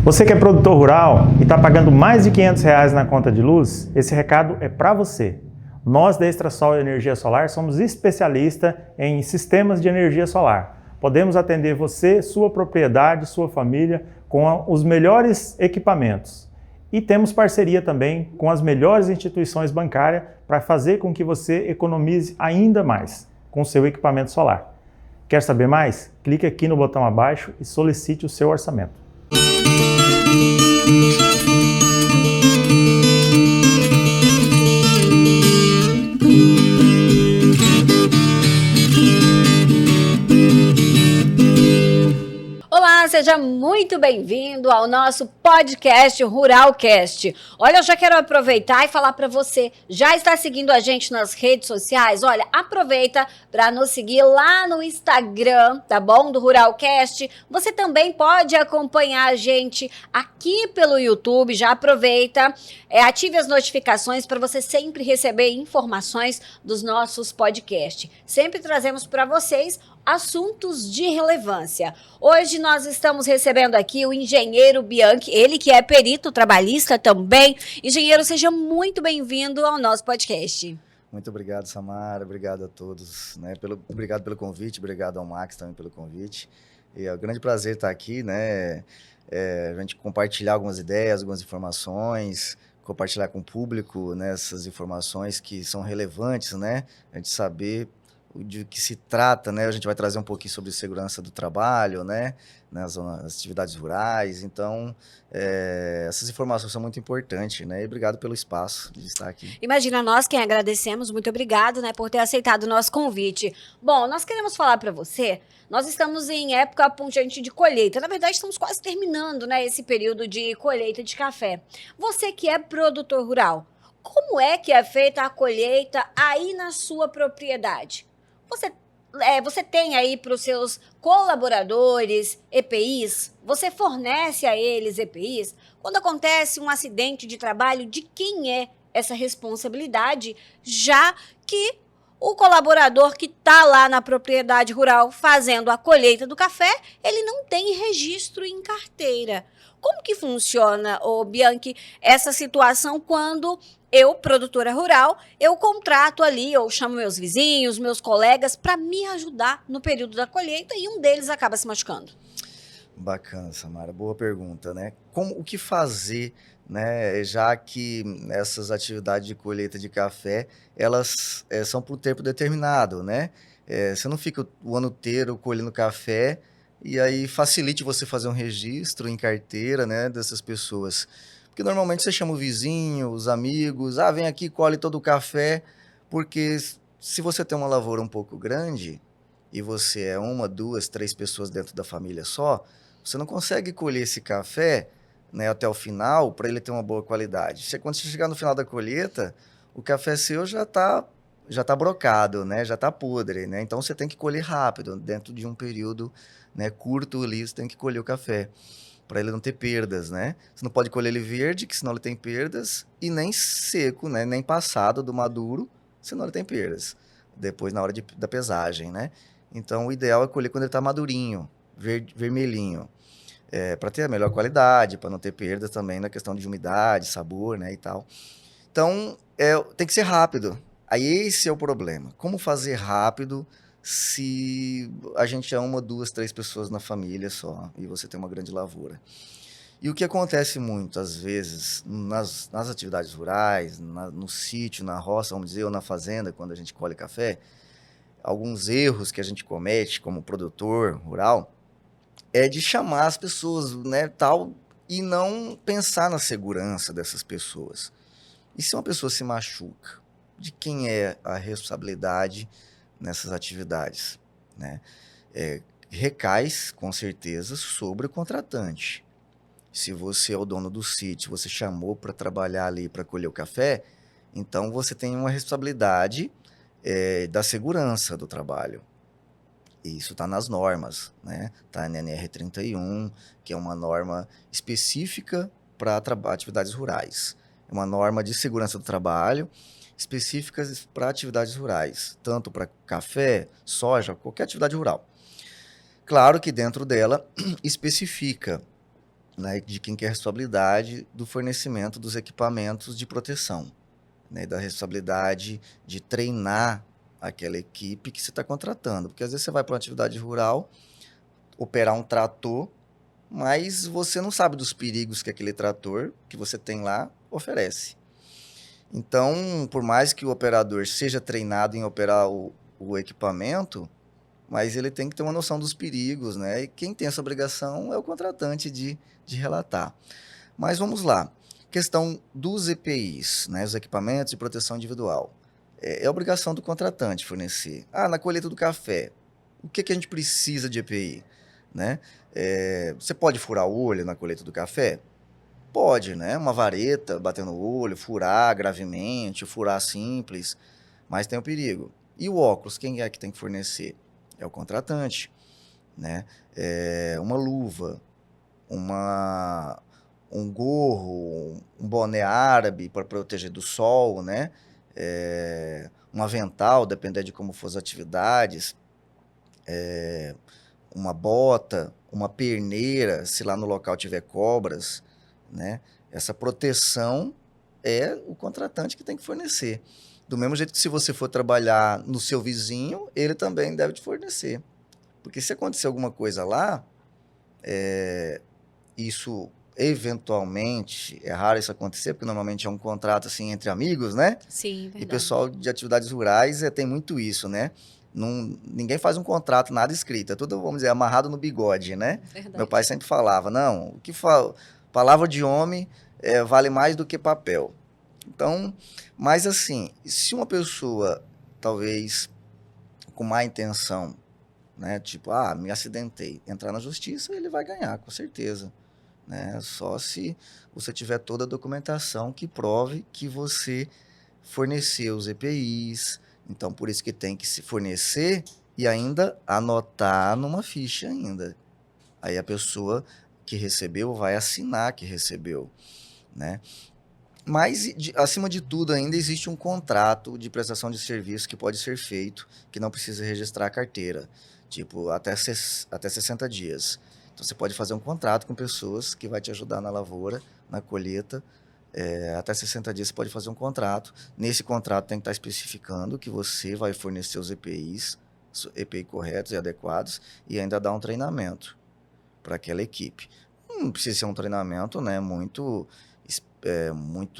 Você que é produtor rural e está pagando mais de R$ 500 na conta de luz, esse recado é para você. Nós da Extrasol Energia Solar somos especialistas em sistemas de energia solar. Podemos atender você, sua propriedade, sua família com os melhores equipamentos. E temos parceria também com as melhores instituições bancárias para fazer com que você economize ainda mais com o seu equipamento solar. Quer saber mais? Clique aqui no botão abaixo e solicite o seu orçamento. Olá, seja muito bem-vindo ao nosso podcast Ruralcast. Olha, eu já quero aproveitar e falar para você, já está seguindo a gente nas redes sociais? Olha, aproveita para nos seguir lá no Instagram, tá bom? Do Ruralcast. Você também pode acompanhar a gente aqui pelo YouTube, já aproveita, ative as notificações para você sempre receber informações dos nossos podcasts. Sempre trazemos para vocês assuntos de relevância. Hoje nós estamos recebendo aqui o engenheiro Bianchi, ele que é perito trabalhista também. Engenheiro, seja muito bem-vindo ao nosso podcast. Muito obrigado, Samara, obrigado a todos, né? Obrigado pelo convite, obrigado ao Max também pelo convite. E é um grande prazer estar aqui, né? A gente compartilhar algumas ideias, algumas informações, compartilhar com o público, né, essas informações que são relevantes, né? A gente saber de que se trata, né? A gente vai trazer um pouquinho sobre segurança do trabalho, né? Nas atividades rurais. Então, essas informações são muito importantes, né? E obrigado pelo espaço de estar aqui. Imagina, nós quem agradecemos, muito obrigado, né, por ter aceitado o nosso convite. Bom, nós queremos falar para você, nós estamos em época pungente de colheita. Na verdade, estamos quase terminando, né, esse período de colheita de café. Você que é produtor rural, como é que é feita a colheita aí na sua propriedade? Você tem aí para os seus colaboradores EPIs? Você fornece a eles EPIs? Quando acontece um acidente de trabalho, de quem é essa responsabilidade? Já que o colaborador que está lá na propriedade rural fazendo a colheita do café, ele não tem registro em carteira. Como que funciona, Bianchi, essa situação quando eu, produtora rural, eu contrato ali, eu chamo meus vizinhos, meus colegas para me ajudar no período da colheita e um deles acaba se machucando? Bacana, Samara, boa pergunta, né? O que fazer, né? Já que essas atividades de colheita de café, elas são por tempo determinado, né? Você não fica o ano inteiro colhendo café e aí facilite você fazer um registro em carteira, né, dessas pessoas. Porque normalmente você chama o vizinho, os amigos, vem aqui, colhe todo o café, porque se você tem uma lavoura um pouco grande e você é uma, duas, três pessoas dentro da família só, você não consegue colher esse café, né, até o final para ele ter uma boa qualidade. Quando você chegar no final da colheita, o café seu já tá brocado, né, já está podre, né? Então você tem que colher rápido, dentro de um período, né, curto ali, você tem que colher o café para ele não ter perdas, né? Você não pode colher ele verde, que senão ele tem perdas, e nem seco, né? Nem passado do maduro, senão ele tem perdas. Depois, na hora da pesagem, né? Então, o ideal é colher quando ele está madurinho, vermelhinho, para ter a melhor qualidade, para não ter perdas também na questão de umidade, sabor, né, e tal. Então, tem que ser rápido. Aí esse é o problema. Como fazer rápido se a gente é uma, duas, três pessoas na família só e você tem uma grande lavoura? E o que acontece muitas vezes nas atividades rurais, no sítio, na roça, vamos dizer, ou na fazenda, quando a gente colhe café, alguns erros que a gente comete como produtor rural é de chamar as pessoas, né, tal, e não pensar na segurança dessas pessoas. E se uma pessoa se machuca, de quem é a responsabilidade nessas atividades, né? Recai, com certeza, sobre o contratante. Se você é o dono do sítio, você chamou para trabalhar ali, para colher o café, então você tem uma responsabilidade da segurança do trabalho. E isso está nas normas, né? Está na NR31, que é uma norma específica para atividades rurais. É uma norma de segurança do trabalho, específicas para atividades rurais, tanto para café, soja, qualquer atividade rural. Claro que dentro dela especifica né, de quem que é a responsabilidade do fornecimento dos equipamentos de proteção, né, da responsabilidade de treinar aquela equipe que você está contratando. Porque às vezes você vai para uma atividade rural, operar um trator, mas você não sabe dos perigos que aquele trator que você tem lá oferece. Então, por mais que o operador seja treinado em operar o equipamento, mas ele tem que ter uma noção dos perigos, né? E quem tem essa obrigação é o contratante de relatar. Mas vamos lá. Questão dos EPIs, né? Os equipamentos de proteção individual. É obrigação do contratante fornecer. Na colheita do café, o que a gente precisa de EPI? Né? Você pode furar o olho na colheita do café? Pode, né? Uma vareta, bater no olho, furar gravemente, furar simples, mas tem o perigo. E o óculos, quem é que tem que fornecer? É o contratante, né? Uma luva, um gorro, um boné árabe para proteger do sol, né? Um avental, dependendo de como for as atividades, uma bota, uma perneira, se lá no local tiver cobras, né? Essa proteção é o contratante que tem que fornecer. Do mesmo jeito que se você for trabalhar no seu vizinho, ele também deve te fornecer. Porque se acontecer alguma coisa lá, isso eventualmente, é raro isso acontecer, porque normalmente é um contrato assim entre amigos, né? Sim, E verdade. pessoal de atividades rurais tem muito isso, né? Ninguém faz um contrato, nada escrito, é tudo, vamos dizer, amarrado no bigode, né? Verdade. Meu pai sempre falava, não, palavra de homem vale mais do que papel. Então, mas assim, se uma pessoa, talvez com má intenção, né, tipo, me acidentei, entrar na justiça, ele vai ganhar, com certeza, né? Só se você tiver toda a documentação que prove que você forneceu os EPIs. Então, por isso que tem que se fornecer e ainda anotar numa ficha ainda. Aí a pessoa que recebeu vai assinar que recebeu, né? Mas, acima de tudo, ainda existe um contrato de prestação de serviço que pode ser feito, que não precisa registrar a carteira, tipo, até 60 dias. Então, você pode fazer um contrato com pessoas que vai te ajudar na lavoura, na colheita. Até 60 dias você pode fazer um contrato. Nesse contrato tem que estar especificando que você vai fornecer os EPIs, EPI corretos e adequados, e ainda dar um treinamento para aquela equipe. Não precisa ser um treinamento, né, muito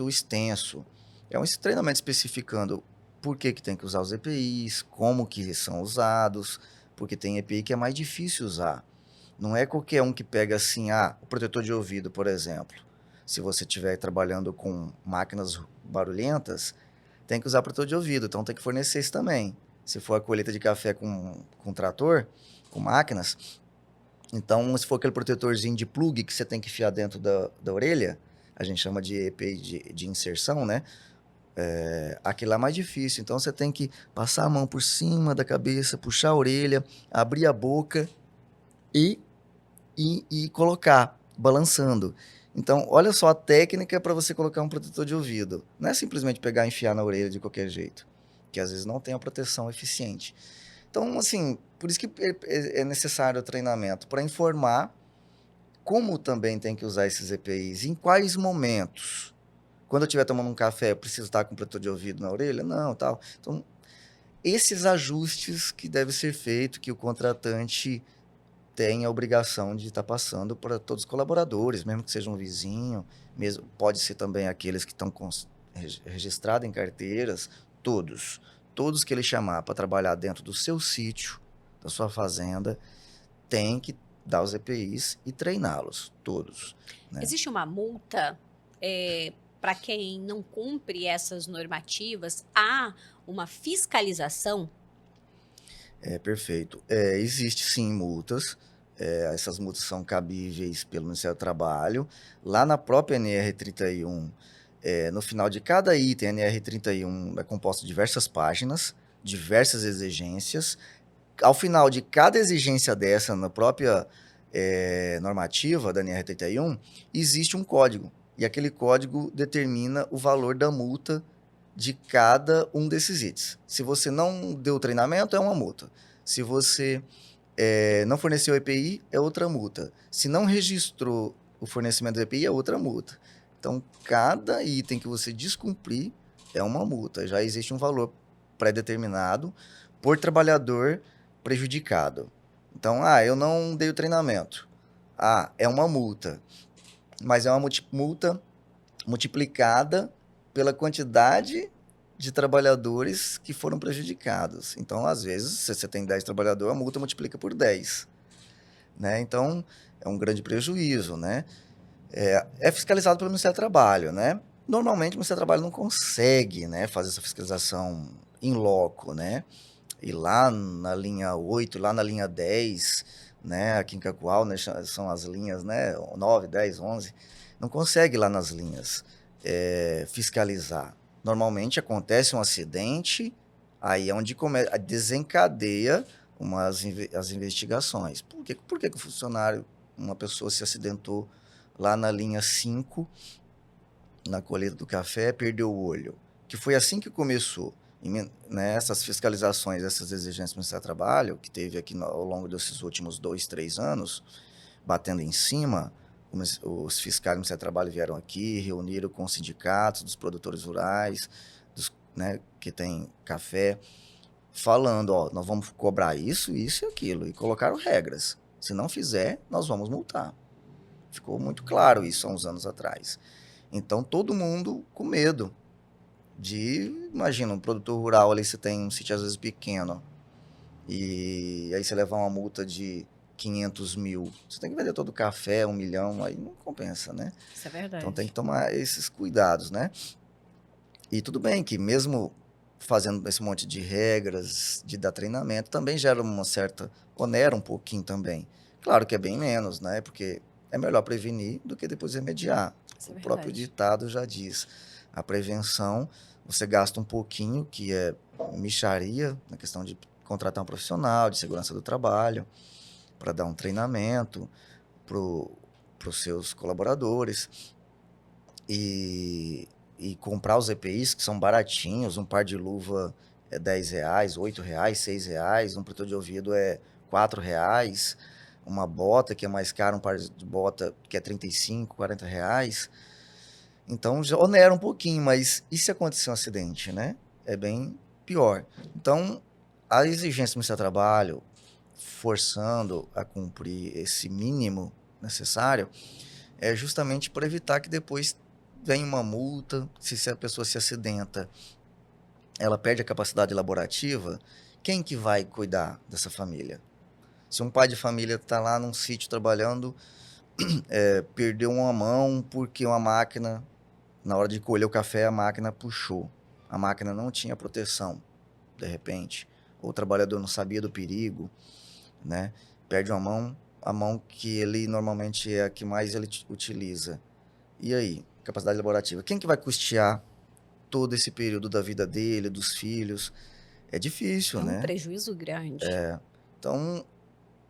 extenso. É um treinamento especificando por que tem que usar os EPIs, como que são usados, porque tem EPI que é mais difícil usar. Não é qualquer um que pega assim, o protetor de ouvido, por exemplo. Se você estiver trabalhando com máquinas barulhentas, tem que usar protetor de ouvido, então tem que fornecer isso também. Se for a colheita de café com trator, com máquinas, então se for aquele protetorzinho de plug que você tem que enfiar dentro da orelha, a gente chama de EPI de inserção, né? Aquilo lá é mais difícil, então você tem que passar a mão por cima da cabeça, puxar a orelha, abrir a boca e colocar, balançando. Então, olha só a técnica para você colocar um protetor de ouvido. Não é simplesmente pegar e enfiar na orelha de qualquer jeito, que às vezes não tem a proteção eficiente. Então, assim, por isso que é necessário o treinamento, para informar como também tem que usar esses EPIs, em quais momentos. Quando eu estiver tomando um café, eu preciso estar com protetor de ouvido na orelha? Não, tal. Então, esses ajustes que devem ser feitos, que o contratante tem a obrigação de estar passando para todos os colaboradores, mesmo que seja um vizinho, mesmo, pode ser também aqueles que estão registrados em carteiras, todos. Todos que ele chamar para trabalhar dentro do seu sítio, da sua fazenda, tem que dar os EPIs e treiná-los, todos. Né? Existe uma multa para quem não cumpre essas normativas? Há uma fiscalização? Perfeito. Existe sim multas. Essas multas são cabíveis pelo Ministério do Trabalho. Lá na própria NR31, no final de cada item, a NR31 é composta de diversas páginas, diversas exigências. Ao final de cada exigência dessa, na própria normativa da NR31, existe um código. E aquele código determina o valor da multa de cada um desses itens. Se você não deu treinamento, é uma multa. Se você não forneceu EPI, é outra multa. Se não registrou o fornecimento do EPI é outra multa. Então, cada item que você descumprir é uma multa. Já existe um valor pré-determinado por trabalhador prejudicado. Então, eu não dei o treinamento. É uma multa. Mas é uma multa multiplicada pela quantidade de trabalhadores que foram prejudicados. Então, às vezes, se você tem 10 trabalhadores, a multa multiplica por 10. Né? Então, é um grande prejuízo. Né? É fiscalizado pelo Ministério do Trabalho. Né? Normalmente, o Ministério do Trabalho não consegue, né, fazer essa fiscalização in loco. Né? E lá na linha 8, lá na linha 10, né, aqui em Cacoal, né, são as linhas, né, 9, 10, 11, não consegue lá nas linhas fiscalizar. Normalmente acontece um acidente, aí é onde desencadeia as investigações. Por que o funcionário, uma pessoa se acidentou lá na linha 5, na colheita do café, perdeu o olho? Que foi assim que começou. Né, essas fiscalizações, essas exigências do Ministério do Trabalho, que teve aqui ao longo desses últimos 2, 3 anos, batendo em cima, os fiscais do Ministério do Trabalho vieram aqui, reuniram com os sindicatos dos produtores rurais, né, que tem café, falando, nós vamos cobrar isso, isso e aquilo, e colocaram regras. Se não fizer, nós vamos multar. Ficou muito claro isso há uns anos atrás. Então, todo mundo com medo. Imagina, um produtor rural ali, você tem um sítio às vezes pequeno, e aí você levar uma multa de 500 mil, você tem que vender todo o café, 1 milhão, aí não compensa, né? Isso é verdade. Então tem que tomar esses cuidados, né? E tudo bem que mesmo fazendo esse monte de regras, de dar treinamento, também gera uma certa, onera um pouquinho também. Claro que é bem menos, né? Porque é melhor prevenir do que depois remediar. Isso é O próprio verdade. ditado já diz. A prevenção, você gasta um pouquinho, que é mixaria, na questão de contratar um profissional de segurança do trabalho, para dar um treinamento para os seus colaboradores e comprar os EPIs, que são baratinhos, um par de luva é R$10, R$8, R$6, um protetor de ouvido é R$4, uma bota que é mais cara, um par de bota que é R$35, R$40. Então já onera um pouquinho, mas e se acontecer um acidente, né? É bem pior. Então, a exigência do Ministério do Trabalho, forçando a cumprir esse mínimo necessário, é justamente para evitar que depois venha uma multa, se a pessoa se acidenta, ela perde a capacidade laborativa, quem que vai cuidar dessa família? Se um pai de família está lá num sítio trabalhando, perdeu uma mão porque uma máquina, na hora de colher o café, a máquina puxou. A máquina não tinha proteção, de repente. Ou o trabalhador não sabia do perigo, né? Perde uma mão, a mão que ele normalmente é a que mais ele utiliza. E aí? Capacidade laborativa. Quem que vai custear todo esse período da vida dele, dos filhos? É difícil, É um né? prejuízo grande. Então,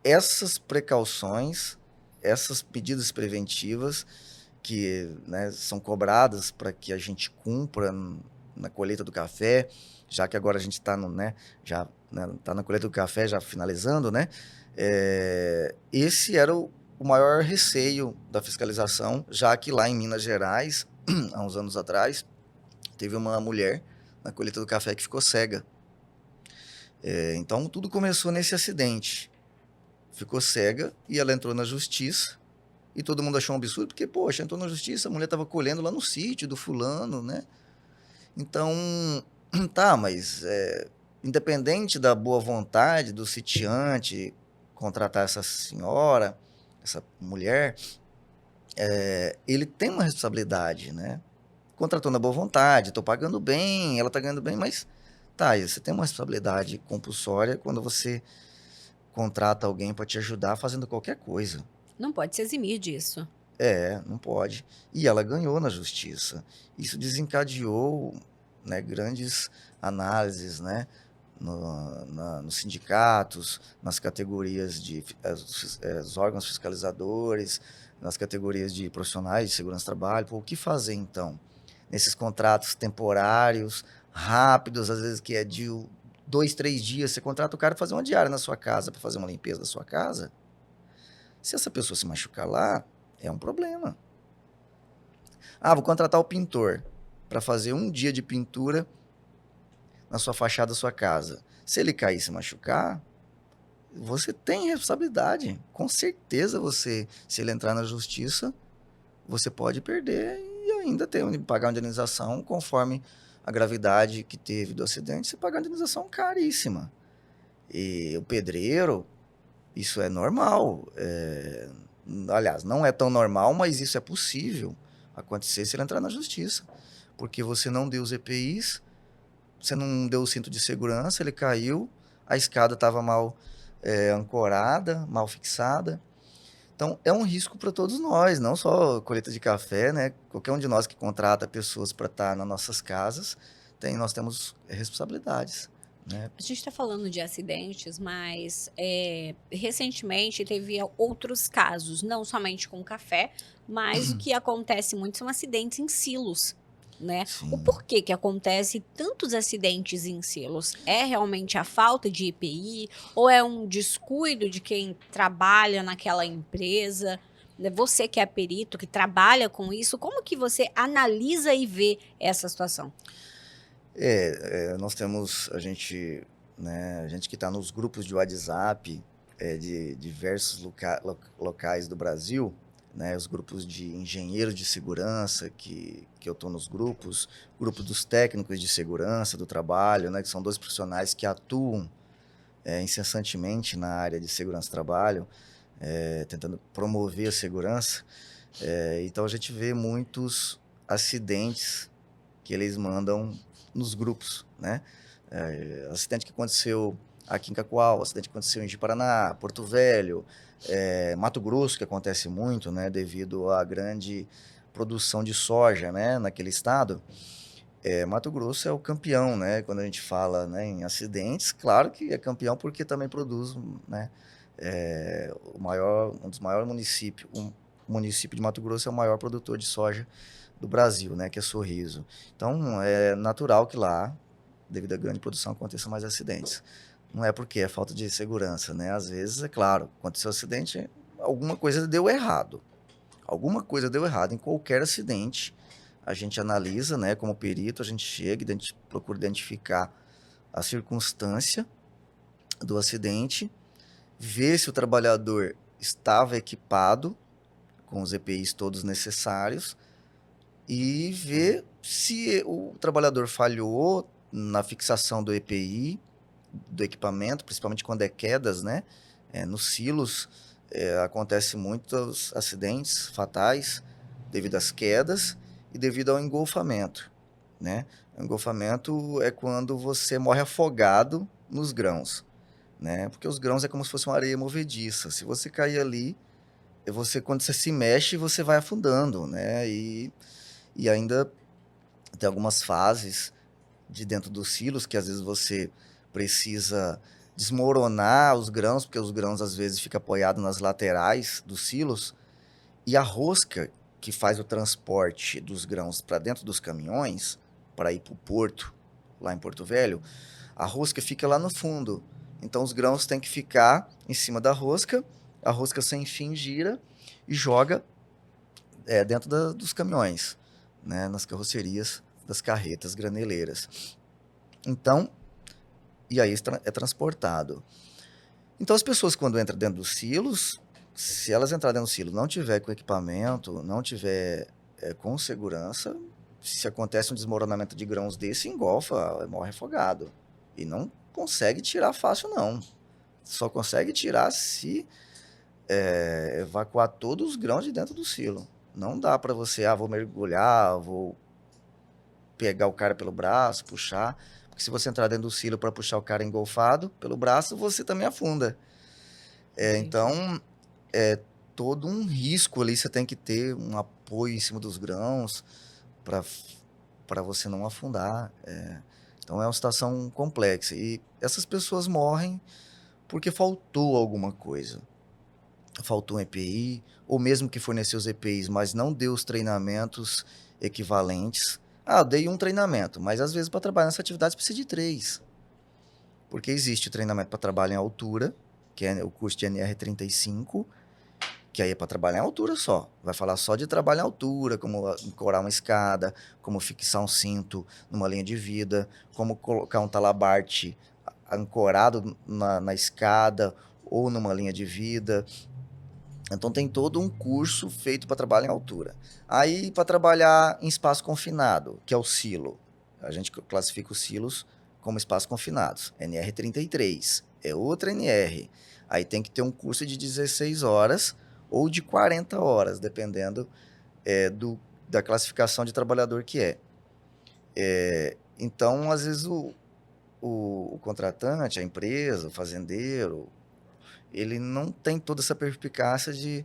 essas precauções, essas medidas preventivas que, né, são cobradas para que a gente cumpra na colheita do café, já que agora a gente está tá na colheita do café, já finalizando, né? Esse era o maior receio da fiscalização, já que lá em Minas Gerais, há uns anos atrás, teve uma mulher na colheita do café que ficou cega. Então, tudo começou nesse acidente. Ficou cega e ela entrou na justiça. E todo mundo achou um absurdo, porque, poxa, entrou na justiça, a mulher estava colhendo lá no sítio do fulano, né? Então, mas independente da boa vontade do sitiante contratar essa senhora, essa mulher, ele tem uma responsabilidade, né? Contratou na boa vontade, estou pagando bem, ela está ganhando bem, mas você tem uma responsabilidade compulsória quando você contrata alguém para te ajudar fazendo qualquer coisa. Não pode se eximir disso. Não pode. E ela ganhou na justiça. Isso desencadeou, né, grandes análises, né, nos sindicatos, nas categorias os órgãos fiscalizadores, nas categorias de profissionais de segurança do trabalho. O que fazer, então? Nesses contratos temporários, rápidos, às vezes que é de 2, 3 dias, você contrata o cara para fazer uma diária na sua casa, para fazer uma limpeza da sua casa. Se essa pessoa se machucar lá, É um problema. Ah, vou contratar o pintor para fazer um dia de pintura na sua fachada da sua casa. Se ele cair e se machucar, você tem responsabilidade. Com certeza você, se ele entrar na justiça, você pode perder e ainda pagar uma indenização conforme a gravidade que teve do acidente, você paga uma indenização caríssima. E o pedreiro, isso é normal. Aliás, não é tão normal, mas isso é possível acontecer se ele entrar na justiça. Porque você não deu os EPIs, você não deu o cinto de segurança, ele caiu, a escada estava mal ancorada, mal fixada. Então, é um risco para todos nós, não só colheita de café, né? Qualquer um de nós que contrata pessoas para estar nas nossas casas, nós temos responsabilidades, né? A gente está falando de acidentes, mas recentemente teve outros casos, não somente com café, mas o que acontece muito são acidentes em silos, né? O Sim. porquê que acontece tantos acidentes em silos? É realmente a falta de EPI ou é um descuido de quem trabalha naquela empresa? Né? Você que é perito, que trabalha com isso, como que você analisa e vê essa situação? Nós temos né, a gente que está nos grupos de WhatsApp de diversos locais do Brasil, né, os grupos de engenheiros de segurança, que eu estou nos grupos, grupo dos técnicos de segurança do trabalho, né, que são 2 profissionais que atuam incessantemente na área de segurança do trabalho, tentando promover a segurança. Então a gente vê muitos acidentes que eles mandam nos grupos, né? Acidente que aconteceu aqui em Cacoal, acidente que aconteceu em Ji-Paraná, Porto Velho, Mato Grosso, que acontece muito, né? Devido à grande produção de soja, né? Naquele estado. Mato Grosso é o campeão, né? Quando a gente fala, né, em acidentes, claro que é campeão porque também produz, né? Um dos maiores municípios, o município de Mato Grosso é o maior produtor de soja do Brasil, né, que é Sorriso. Então, é natural que lá, devido à grande produção, aconteçam mais acidentes. Não é porque é falta de segurança, né? Às vezes, é claro, aconteceu um acidente, alguma coisa deu errado. Alguma coisa deu errado. Em qualquer acidente, a gente analisa, né, como perito, a gente chega, procura identificar a circunstância do acidente, ver se o trabalhador estava equipado com os EPIs todos necessários e ver se o trabalhador falhou na fixação do EPI, do equipamento, principalmente quando é quedas, né? Nos silos acontece muitos acidentes fatais devido às quedas e devido ao engolfamento, né? O engolfamento é quando você morre afogado nos grãos, né? Porque os grãos é como se fosse uma areia movediça. Se você cair ali, quando você se mexe, você vai afundando, né? E ainda tem algumas fases de dentro dos silos que às vezes você precisa desmoronar os grãos, porque os grãos às vezes ficam apoiados nas laterais dos silos, e a rosca que faz o transporte dos grãos para dentro dos caminhões, para ir para o porto, lá em Porto Velho, a rosca fica lá no fundo. Então os grãos têm que ficar em cima da rosca, a rosca sem fim gira e joga dentro dos caminhões, né, nas carrocerias das carretas graneleiras. Então, e aí é transportado. Então as pessoas quando entram dentro dos silos, se elas entrarem dentro do silo, não tiver com equipamento, não tiver com segurança, se acontece um desmoronamento de grãos desse, engolfa, morre afogado. E não consegue tirar fácil, não. Só consegue tirar se evacuar todos os grãos de dentro do silo. Não dá para você, vou mergulhar, vou pegar o cara pelo braço, puxar. Porque se você entrar dentro do silo para puxar o cara engolfado pelo braço, você também afunda. Então, é todo um risco ali, você tem que ter um apoio em cima dos grãos para você não afundar. Então, é uma situação complexa. E essas pessoas morrem porque faltou alguma coisa. Faltou um EPI, ou mesmo que forneceu os EPIs, mas não deu os treinamentos equivalentes. Eu dei um treinamento, mas às vezes para trabalhar nessa atividade você precisa de 3. Porque existe o treinamento para trabalho em altura, que é o curso de NR35, que aí é para trabalhar em altura só. Vai falar só de trabalho em altura, como ancorar uma escada, como fixar um cinto numa linha de vida, como colocar um talabarte ancorado na escada ou numa linha de vida. Então tem todo um curso feito para trabalho em altura. Aí para trabalhar em espaço confinado, que é o silo. A gente classifica os silos como espaços confinados. NR33 é outra NR. Aí tem que ter um curso de 16 horas ou de 40 horas, dependendo da classificação de trabalhador que é. Então, às vezes, o contratante, a empresa, o fazendeiro, ele não tem toda essa perspicácia de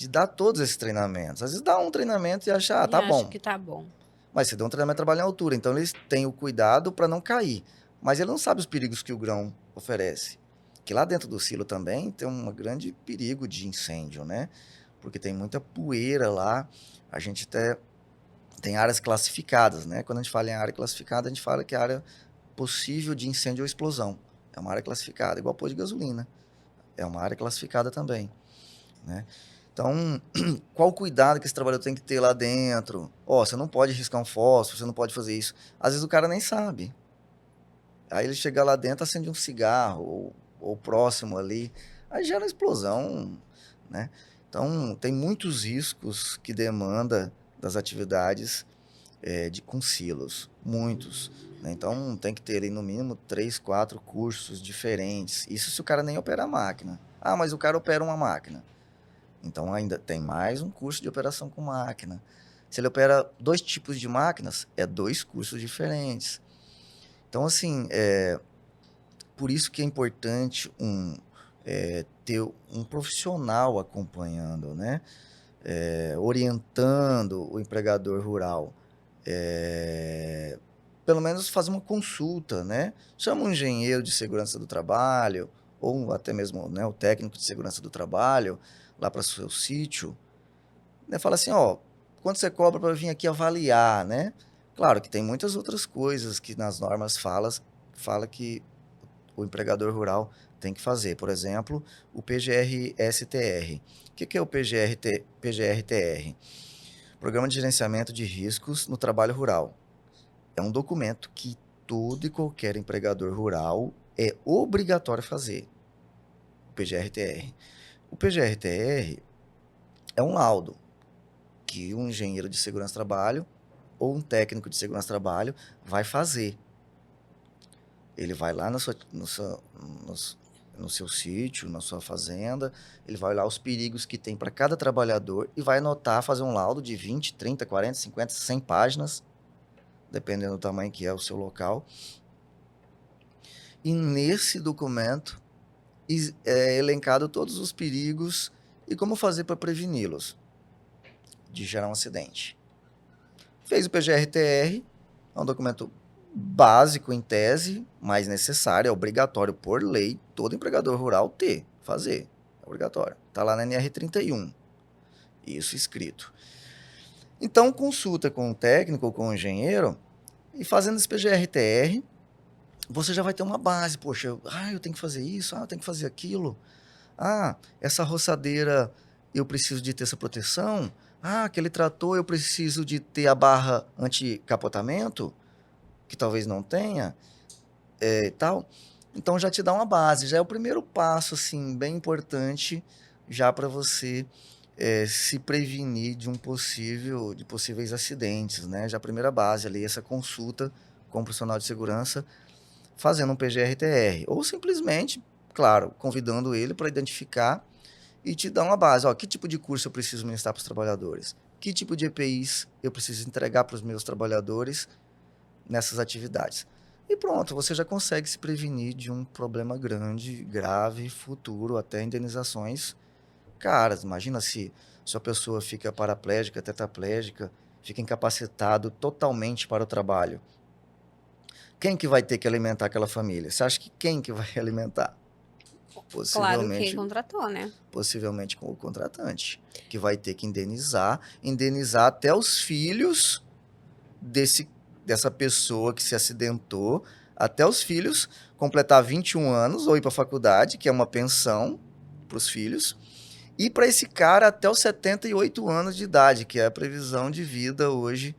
dar todos esses treinamentos. Às vezes dá um treinamento e acha, tá E acho bom. que tá bom. Mas você deu um treinamento de trabalho em altura, então eles têm o cuidado para não cair. Mas ele não sabe os perigos que o grão oferece. Que lá dentro do silo também tem um grande perigo de incêndio, né? Porque tem muita poeira lá. A gente até tem áreas classificadas, né? Quando a gente fala em área classificada, a gente fala que é área possível de incêndio ou explosão. É uma área classificada, igual posto de gasolina. É uma área classificada também, né? Então, qual o cuidado que esse trabalhador tem que ter lá dentro? Você não pode riscar um fósforo, você não pode fazer isso. Às vezes o cara nem sabe. Aí ele chega lá dentro, acende um cigarro, ou próximo ali, aí gera uma explosão, né? Então, tem muitos riscos que demanda das atividades com silos, muitos, né? Então, tem que ter ali no mínimo 3, 4 cursos diferentes. Isso se o cara nem opera a máquina. Ah, mas o cara opera uma máquina. Então, ainda tem mais um curso de operação com máquina. Se ele opera 2 tipos de máquinas, é 2 cursos diferentes. Então, assim, por isso que é importante ter um profissional acompanhando, né? Orientando o empregador rural. Pelo menos fazer uma consulta, né? Chama um engenheiro de segurança do trabalho, ou até mesmo, né, o técnico de segurança do trabalho, lá para o seu sítio, né? Fala assim, quanto você cobra para vir aqui avaliar, né? Claro que tem muitas outras coisas que nas normas fala que o empregador rural tem que fazer. Por exemplo, o PGR-STR. O que é o PGR-TR? Programa de Gerenciamento de Riscos no Trabalho Rural. É um documento que todo e qualquer empregador rural é obrigatório fazer. O PGR-TR. O PGR-TR é um laudo que um engenheiro de segurança do trabalho ou um técnico de segurança do trabalho vai fazer. Ele vai lá no seu sítio, na sua fazenda, ele vai olhar os perigos que tem para cada trabalhador e vai anotar, fazer um laudo de 20, 30, 40, 50, 100 páginas, dependendo do tamanho que é o seu local. E nesse documento é elencado todos os perigos e como fazer para preveni-los de gerar um acidente. Fez o PGR-TR, é um documento básico em tese, mas necessário, é obrigatório por lei, todo empregador rural fazer, é obrigatório. Está lá na NR31, isso escrito. Então, consulta com o técnico ou com o engenheiro, e fazendo esse PGR-TR, você já vai ter uma base. Poxa, eu tenho que fazer isso, eu tenho que fazer aquilo. Essa roçadeira, eu preciso de ter essa proteção. Aquele trator, eu preciso de ter a barra anti-capotamento, que talvez não tenha, e tal. Então já te dá uma base, já é o primeiro passo, assim, bem importante, já para você se prevenir de possíveis acidentes, né? Já a primeira base ali, essa consulta com o profissional de segurança, fazendo um PGR-TR, ou simplesmente, claro, convidando ele para identificar e te dar uma base. Que tipo de curso eu preciso ministrar para os trabalhadores? Que tipo de EPIs eu preciso entregar para os meus trabalhadores nessas atividades? E pronto, você já consegue se prevenir de um problema grande, grave, futuro, até indenizações caras. Imagina se a pessoa fica paraplégica, tetraplégica, fica incapacitado totalmente para o trabalho. Quem que vai ter que alimentar aquela família? Você acha que quem que vai alimentar? Claro, quem contratou, né? Possivelmente com o contratante, que vai ter que indenizar até os filhos dessa pessoa que se acidentou, até os filhos completar 21 anos ou ir para a faculdade, que é uma pensão para os filhos, E para esse cara até os 78 anos de idade, que é a previsão de vida hoje,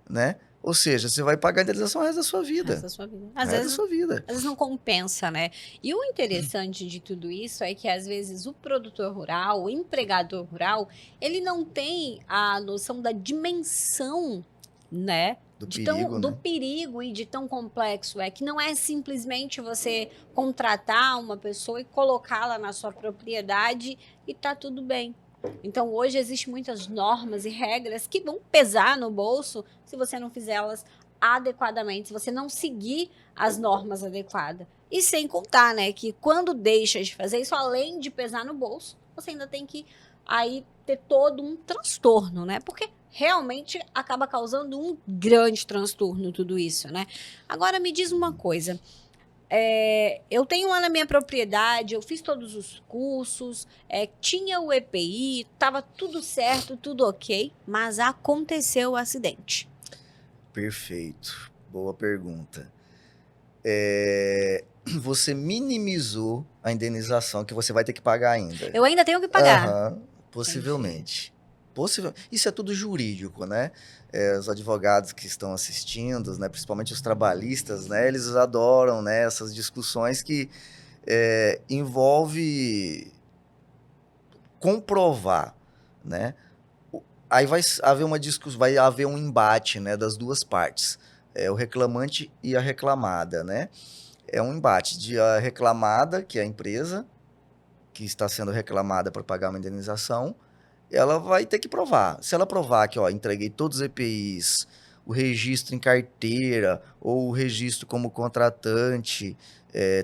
né? Ou seja, você vai pagar a indenização o resto da sua vida. Essa é a sua vida. O resto da sua vida. Às vezes não compensa, né? E o interessante de tudo isso é que às vezes o produtor rural, o empregador rural, ele não tem a noção da dimensão, né? Do De perigo, do né? perigo e de tão complexo é que não é simplesmente você contratar uma pessoa e colocá-la na sua propriedade e tá tudo bem. Então hoje existem muitas normas e regras que vão pesar no bolso se você não fizer elas adequadamente, se você não seguir as normas adequadas. E sem contar, né, que quando deixa de fazer isso, além de pesar no bolso, você ainda tem que aí ter todo um transtorno, né? Porque realmente acaba causando um grande transtorno tudo isso, né? Agora me diz uma coisa. Eu tenho lá na minha propriedade, eu fiz todos os cursos, tinha o EPI, estava tudo certo, tudo ok, mas aconteceu o acidente. Perfeito. Boa pergunta. Você minimizou a indenização que você vai ter que pagar ainda. Eu ainda tenho que pagar. Aham, possivelmente. Isso é tudo jurídico, né? Os advogados que estão assistindo, né, principalmente os trabalhistas, né, eles adoram, né, essas discussões que envolve comprovar, né? Aí vai haver uma discussão, vai haver um embate, né, das duas partes, o reclamante e a reclamada, né? É um embate de a reclamada, que é a empresa que está sendo reclamada para pagar uma indenização, ela vai ter que provar. Se ela provar que, ó, entreguei todos os EPIs, o registro em carteira ou o registro como contratante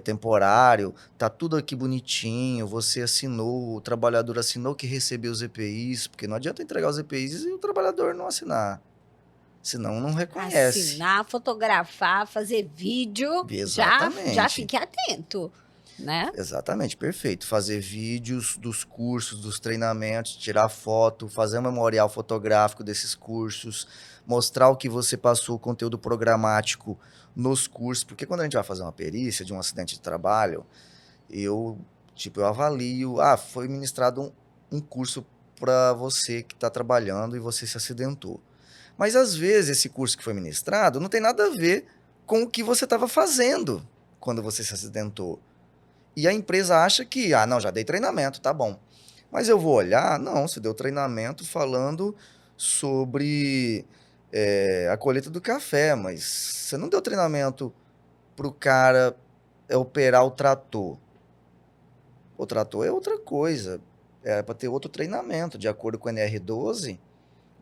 temporário, tá tudo aqui bonitinho, você assinou, o trabalhador assinou que recebeu os EPIs, porque não adianta entregar os EPIs e o trabalhador não assinar, senão não reconhece. Assinar, fotografar, fazer vídeo, já Exatamente. fique atento, né? Exatamente, perfeito. Fazer vídeos dos cursos, dos treinamentos, tirar foto, fazer um memorial fotográfico desses cursos, mostrar o que você passou, o conteúdo programático nos cursos, porque quando a gente vai fazer uma perícia de um acidente de trabalho, eu avalio, foi ministrado um curso para você que está trabalhando e você se acidentou. Mas às vezes esse curso que foi ministrado não tem nada a ver com o que você estava fazendo quando você se acidentou. E a empresa acha que, não, já dei treinamento, tá bom. Mas eu vou olhar, não, você deu treinamento falando sobre a colheita do café, mas você não deu treinamento para o cara operar o trator. O trator é outra coisa, é para ter outro treinamento. De acordo com o NR12,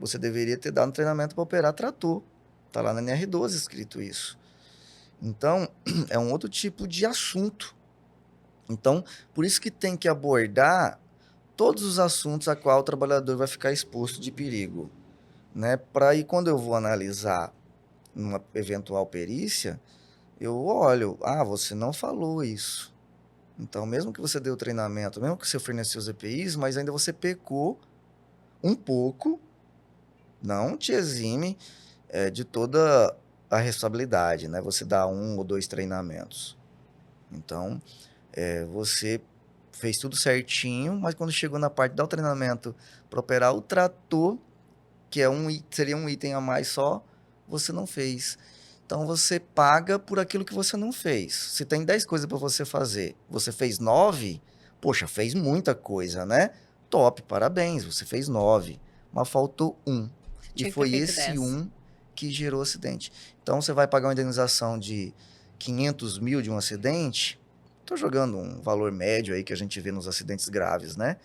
você deveria ter dado treinamento para operar trator. Está lá na NR12 escrito isso. Então, é um outro tipo de assunto. Então, por isso que tem que abordar todos os assuntos a qual o trabalhador vai ficar exposto de perigo, né? Para aí, quando eu vou analisar uma eventual perícia, eu olho, você não falou isso. Então, mesmo que você deu treinamento, mesmo que você forneceu os EPIs, mas ainda você pecou um pouco, não te exime de toda a responsabilidade, né? Você dá 1 ou 2 treinamentos. Então, você fez tudo certinho, mas quando chegou na parte do treinamento para operar o trator, que seria um item a mais só, você não fez. Então você paga por aquilo que você não fez. Se tem 10 coisas para você fazer, você fez 9, poxa, fez muita coisa, né? Top, parabéns, você fez 9, mas faltou 1. E foi esse 10. 1 que gerou o acidente. Então você vai pagar uma indenização de 500 mil de um acidente. Estou jogando um valor médio aí que a gente vê nos acidentes graves, né?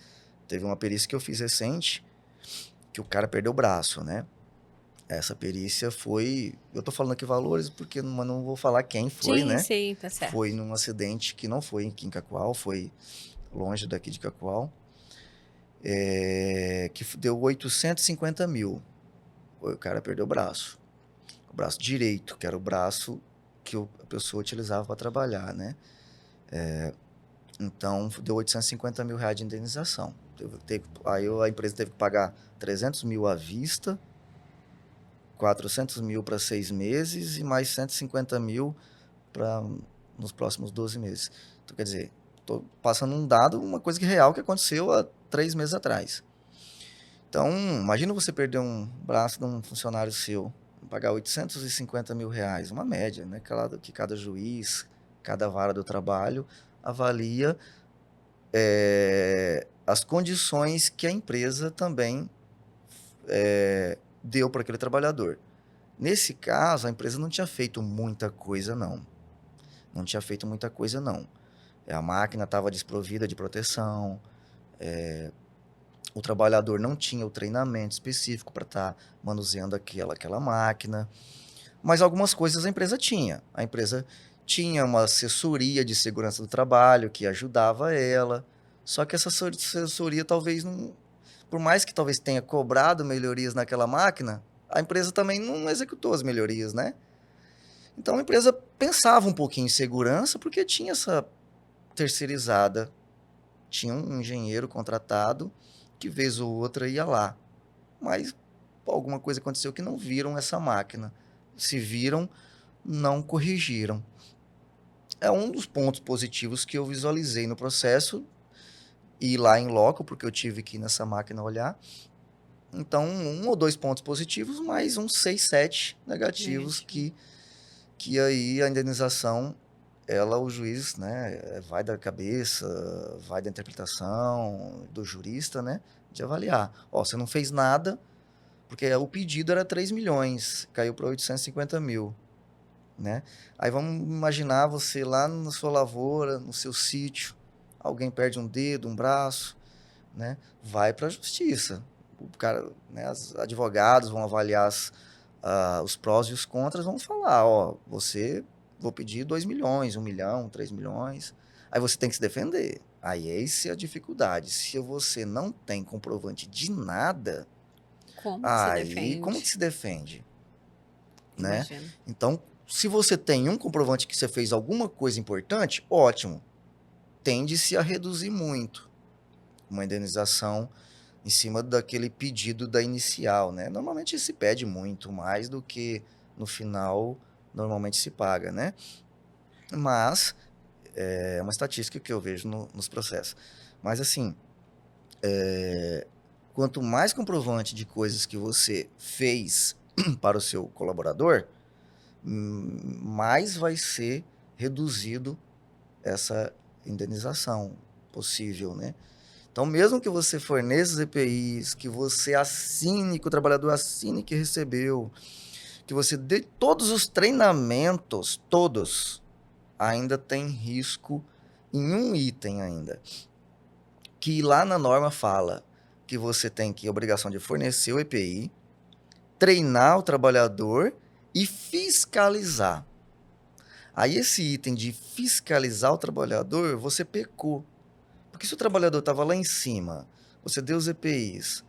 Teve uma perícia que eu fiz recente, que o cara perdeu o braço, né? Essa perícia foi... Eu tô falando aqui valores porque não vou falar quem foi, né? Sim, tá certo. Foi num acidente que não foi aqui em Cacoal, foi longe daqui de Cacoal, que deu 850 mil. O cara perdeu o braço direito, que era o braço que a pessoa utilizava para trabalhar, né? Então, deu 850 mil reais de indenização. Aí a empresa teve que pagar 300 mil à vista, 400 mil para 6 meses e mais 150 mil nos próximos 12 meses. Então, quer dizer, estou passando um dado, uma coisa real que aconteceu há 3 meses atrás. Então, imagina você perder um braço de um funcionário seu, pagar R$ 850 mil, uma média, né? Que cada juiz, cada vara do trabalho avalia as condições que a empresa também deu para aquele trabalhador. Nesse caso, a empresa não tinha feito muita coisa, não. Não tinha feito muita coisa, não. A máquina estava desprovida de proteção, o trabalhador não tinha o treinamento específico para estar manuseando aquela máquina, mas algumas coisas a empresa tinha. A empresa tinha uma assessoria de segurança do trabalho que ajudava ela, só que essa assessoria talvez não, por mais que talvez tenha cobrado melhorias naquela máquina, a empresa também não executou as melhorias, né? Então a empresa pensava um pouquinho em segurança porque tinha essa terceirizada, tinha um engenheiro contratado que vez ou outra ia lá, mas alguma coisa aconteceu que não viram essa máquina. Se viram, não corrigiram. É um dos pontos positivos que eu visualizei no processo, ir lá em loco, porque eu tive que ir nessa máquina olhar. Então, 1 ou 2 pontos positivos, mais uns 6, 7 negativos que aí a indenização, o juiz, né, vai da cabeça, vai da interpretação do jurista, né, de avaliar. Ó, você não fez nada, porque o pedido era 3 milhões, caiu para 850 mil, né? Aí vamos imaginar você lá na sua lavoura, no seu sítio, alguém perde um dedo, um braço, né? Vai para a justiça. O cara, né, os advogados vão avaliar os prós e os contras, vão falar, ó, vou pedir 2 milhões, 1 milhão, 3 milhões. Aí você tem que se defender. Aí essa é a dificuldade. Se você não tem comprovante de nada, Como que se aí como que defende? se defende, né? Imagino. Então, se você tem um comprovante que você fez alguma coisa importante, ótimo. Tende-se a reduzir muito uma indenização em cima daquele pedido da inicial, né? Normalmente se pede muito mais do que no final normalmente se paga, né? Mas é uma estatística que eu vejo nos processos. Mas assim, quanto mais comprovante de coisas que você fez para o seu colaborador, mais vai ser reduzido essa indenização possível, né? Então, mesmo que você forneça os EPIs, que você assine, que o trabalhador assine que recebeu, que você dê todos os treinamentos, todos, ainda tem risco em um item ainda, que lá na norma fala que você tem que obrigação de fornecer o EPI, treinar o trabalhador e fiscalizar. Aí esse item de fiscalizar o trabalhador, você pecou. Porque se o trabalhador estava lá em cima, você deu os EPIs,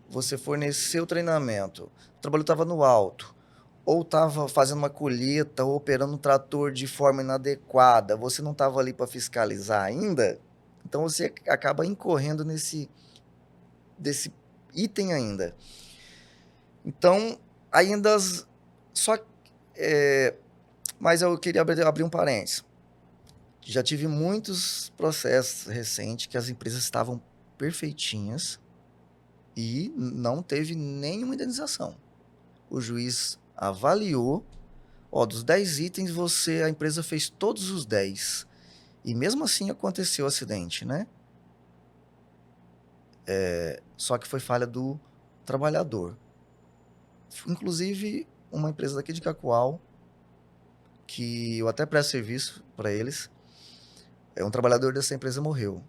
você forneceu o treinamento, o trabalhador estava no alto, ou estava fazendo uma colheita, ou operando um trator de forma inadequada, você não estava ali para fiscalizar ainda, então você acaba incorrendo desse item ainda. Então, ainda só mas eu queria abrir um parênteses. Já tive muitos processos recentes que as empresas estavam perfeitinhas e não teve nenhuma indenização. O juiz avaliou, ó, dos 10 itens, a empresa fez todos os 10. E mesmo assim aconteceu o acidente, né? Só que foi falha do trabalhador. Inclusive, uma empresa daqui de Cacoal, que eu até presto serviço para eles, um trabalhador dessa empresa morreu.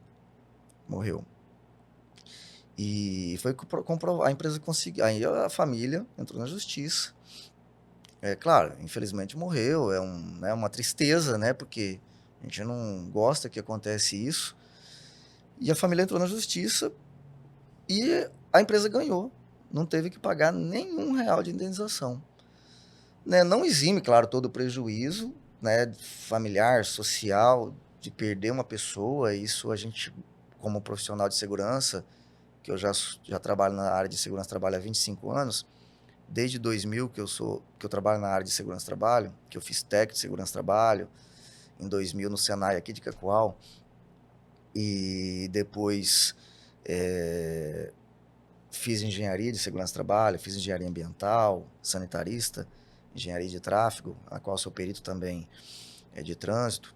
E foi comprovar, a empresa conseguiu, aí a família entrou na justiça. Claro, infelizmente morreu, né, uma tristeza, né, porque a gente não gosta que acontece isso. E a família entrou na justiça e a empresa ganhou, não teve que pagar nenhum real de indenização. Né, não exime, claro, todo o prejuízo, né, familiar, social, de perder uma pessoa. Isso a gente, como profissional de segurança, que eu já trabalho na área de segurança, trabalho há 25 anos, desde 2000 que eu trabalho na área de segurança trabalho, que eu fiz técnico de segurança trabalho, em 2000 no Senai aqui de Cacoal, e depois Fiz engenharia de segurança do trabalho, fiz engenharia ambiental, sanitarista, engenharia de tráfego, a qual sou perito também de trânsito.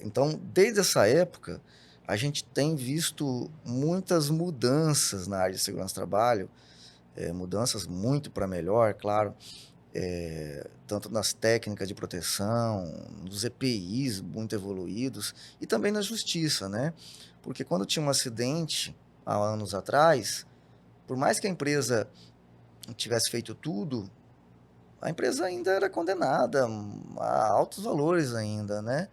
Então, desde essa época, a gente tem visto muitas mudanças na área de segurança do trabalho, mudanças muito para melhor, claro, tanto nas técnicas de proteção, nos EPIs muito evoluídos e também na justiça, né? Porque quando tinha um acidente há anos atrás, por mais que a empresa tivesse feito tudo, a empresa ainda era condenada a altos valores ainda, né?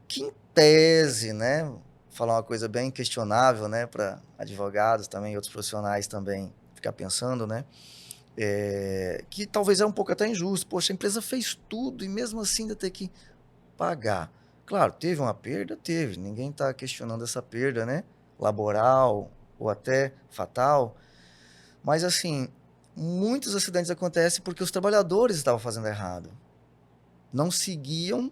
Que em tese, né? Falar uma coisa bem questionável, né? Para advogados também e outros profissionais também ficar pensando, né? Que talvez é um pouco até injusto. Poxa, a empresa fez tudo e mesmo assim ainda ter que pagar. Claro, teve uma perda? Teve. Ninguém está questionando essa perda, né? Laboral ou até fatal. Mas, assim, muitos acidentes acontecem porque os trabalhadores estavam fazendo errado. Não seguiam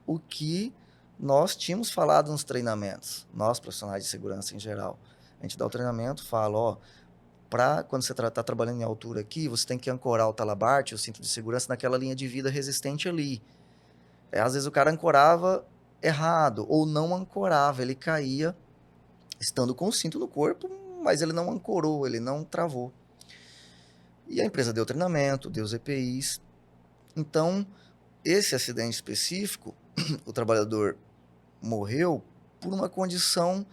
o que nós tínhamos falado nos treinamentos. Nós, profissionais de segurança em geral. A gente dá o treinamento, fala, ó, quando você está trabalhando em altura aqui, você tem que ancorar o talabarte, o cinto de segurança, naquela linha de vida resistente ali. Às vezes o cara ancorava errado, ou não ancorava, ele caía estando com o cinto no corpo, mas ele não ancorou, ele não travou. E a empresa deu treinamento, deu os EPIs. Então, esse acidente específico, o trabalhador morreu por uma condição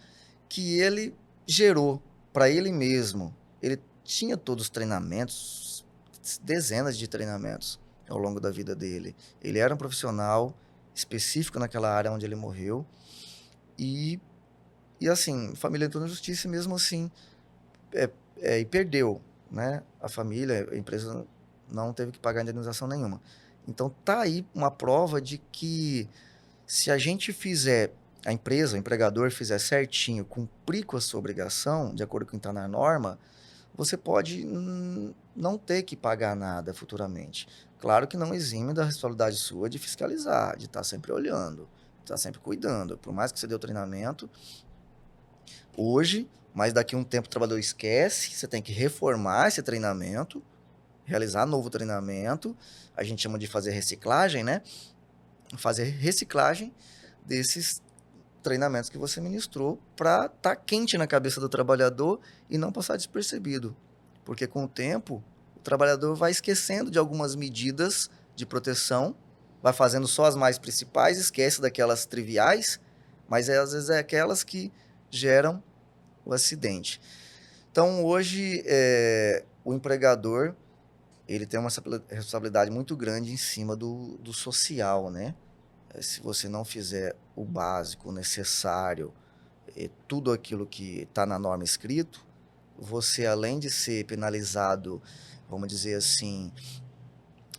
que ele gerou para ele mesmo. Ele tinha todos os treinamentos, dezenas de treinamentos ao longo da vida dele. Ele era um profissional específico naquela área onde ele morreu. E assim, a família entrou na justiça e mesmo assim e perdeu, né? A família, a empresa não teve que pagar indenização nenhuma. Então tá aí uma prova de que se a gente fizer, a empresa, o empregador fizer certinho, cumprir com a sua obrigação, de acordo com o que está na norma, você pode não ter que pagar nada futuramente. Claro que não exime da responsabilidade sua de fiscalizar, de estar sempre olhando, de estar sempre cuidando. Por mais que você dê o treinamento, hoje, mas daqui a um tempo o trabalhador esquece, você tem que reformar esse treinamento, realizar novo treinamento, a gente chama de fazer reciclagem, né? Fazer reciclagem desses treinamentos que você ministrou para estar quente na cabeça do trabalhador e não passar despercebido. Porque com o tempo, o trabalhador vai esquecendo de algumas medidas de proteção, vai fazendo só as mais principais, esquece daquelas triviais, mas às vezes é aquelas que geram o acidente. Então, hoje, o empregador ele tem uma responsabilidade muito grande em cima do social, né? Se você não fizer o básico, o necessário, tudo aquilo que está na norma escrito, você, além de ser penalizado, vamos dizer assim,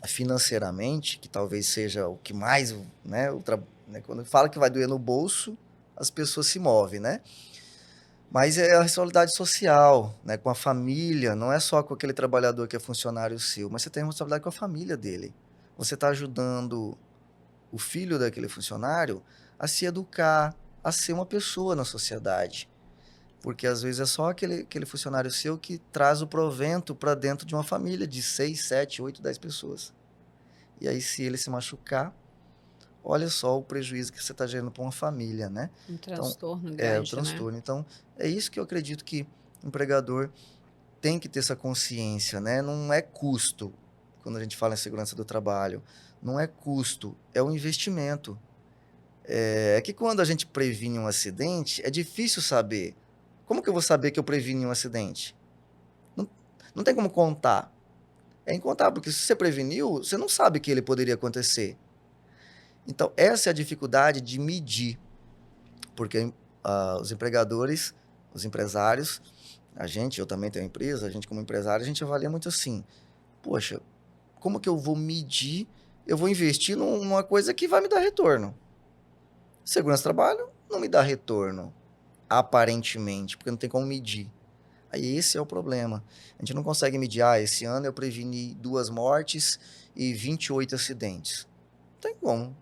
financeiramente, que talvez seja o que mais, né, quando fala que vai doer no bolso, as pessoas se movem, né? Mas é a responsabilidade social, né, com a família, não é só com aquele trabalhador que é funcionário seu, mas você tem responsabilidade com a família dele. Você está ajudando o filho daquele funcionário a se educar, a ser uma pessoa na sociedade. Porque às vezes é só aquele funcionário seu que traz o provento para dentro de uma família de 6, 7, 8, 10 pessoas. E aí, se ele se machucar, olha só o prejuízo que você está gerando para uma família, né? Um Então, transtorno o grande, né? transtorno. Então, é isso que eu acredito que o empregador tem que ter essa consciência, né? Não é custo, quando a gente fala em segurança do trabalho, não é custo, é um investimento. É que quando a gente previne um acidente, é difícil saber. Como que eu vou saber que eu previne um acidente? Não, não tem como contar. É incontável, porque se você preveniu, você não sabe que ele poderia acontecer. Então, essa é a dificuldade de medir, porque os empregadores, os empresários, eu também tenho empresa, a gente como empresário, a gente avalia muito assim, poxa, como que eu vou medir? Eu vou investir numa coisa que vai me dar retorno. Segurança do trabalho não me dá retorno, aparentemente, porque não tem como medir. Aí esse é o problema. A gente não consegue medir, esse ano eu preveni 2 mortes e 28 acidentes. Não tem como.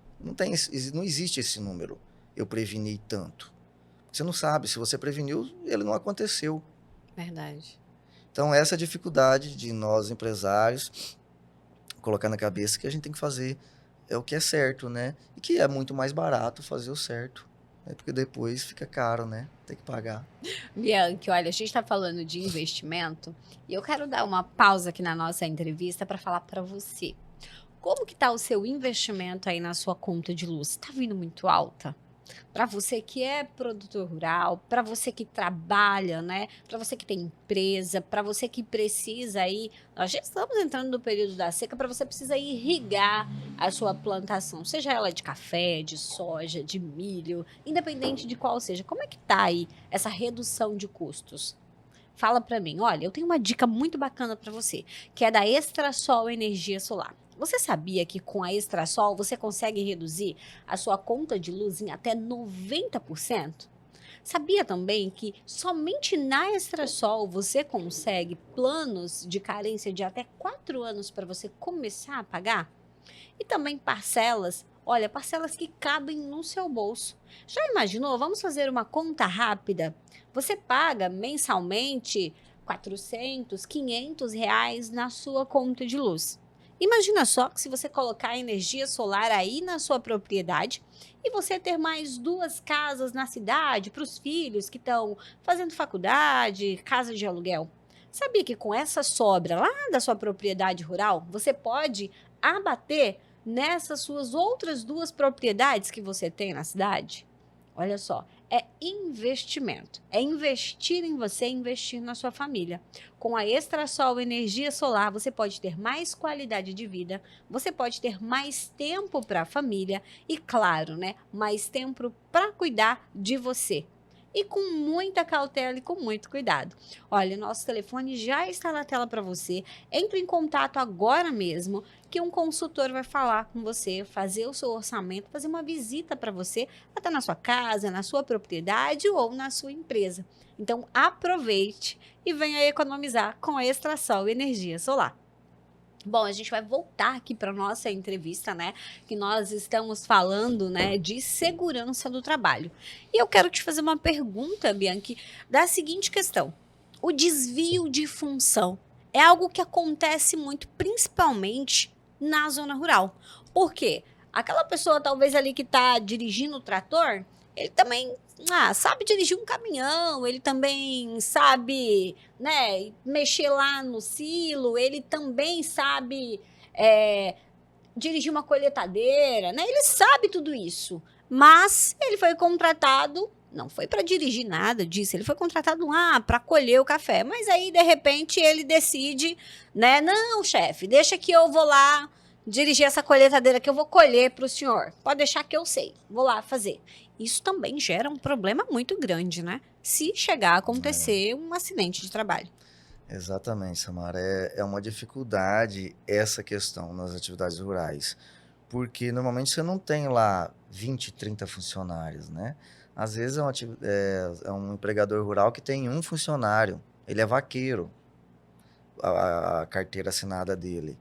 Não existe esse número. Eu preveni tanto. Você não sabe, se você preveniu, ele não aconteceu. Verdade. Então, essa é a dificuldade de nós, empresários, colocar na cabeça que a gente tem que fazer o que é certo, né? E que é muito mais barato fazer o certo, né? Porque depois fica caro, né? Tem que pagar. Bianchi, olha, a gente está falando de investimento e eu quero dar uma pausa aqui na nossa entrevista para falar para você. Como que tá o seu investimento aí na sua conta de luz? Está vindo muito alta? Para você que é produtor rural, para você que trabalha, né? Para você que tem empresa, para você que precisa aí, nós já estamos entrando no período da seca, para você precisa irrigar a sua plantação, seja ela de café, de soja, de milho, independente de qual seja. Como é que tá aí essa redução de custos? Fala para mim, olha, eu tenho uma dica muito bacana para você, que é da Extrasol Energia Solar. Você sabia que com a Extrasol você consegue reduzir a sua conta de luz em até 90%? Sabia também que somente na Extrasol você consegue planos de carência de até 4 anos para você começar a pagar? E também parcelas, olha, parcelas que cabem no seu bolso. Já imaginou? Vamos fazer uma conta rápida. Você paga mensalmente 400, 500 reais na sua conta de luz. Imagina só que se você colocar energia solar aí na sua propriedade e você ter mais 2 casas na cidade para os filhos que estão fazendo faculdade, casa de aluguel. Sabia que com essa sobra lá da sua propriedade rural, você pode abater nessas suas outras 2 propriedades que você tem na cidade? Olha só, é investimento. É investir em você, investir na sua família. Com a Extrasol Energia Solar, você pode ter mais qualidade de vida, você pode ter mais tempo para a família e, claro, né, mais tempo para cuidar de você. E com muita cautela e com muito cuidado. Olha, nosso telefone já está na tela para você. Entre em contato agora mesmo que um consultor vai falar com você, fazer o seu orçamento, fazer uma visita para você, até na sua casa, na sua propriedade ou na sua empresa. Então aproveite e venha economizar com a Extrasol Energia Solar. Bom, a gente vai voltar aqui para nossa entrevista, né? Que nós estamos falando, né, de segurança do trabalho. E eu quero te fazer uma pergunta, Bianchi, da seguinte questão: o desvio de função é algo que acontece muito, principalmente na zona rural. Por quê? Aquela pessoa, talvez ali que está dirigindo o trator, ele também sabe dirigir um caminhão, ele também sabe, né, mexer lá no silo, ele também sabe dirigir uma colheitadeira, né? Ele sabe tudo isso, mas ele foi contratado, não foi para dirigir nada disso, ele foi contratado lá para colher o café, mas aí de repente ele decide, né? Não, chefe, deixa que eu vou lá dirigir essa colheitadeira que eu vou colher para o senhor. Pode deixar que eu sei, vou lá fazer. Isso também gera um problema muito grande, né? Se chegar a acontecer um acidente de trabalho. Exatamente, Samara. É uma dificuldade essa questão nas atividades rurais. Porque normalmente você não tem lá 20, 30 funcionários, né? Às vezes é um empregador rural que tem um funcionário. Ele é vaqueiro, a carteira assinada dele,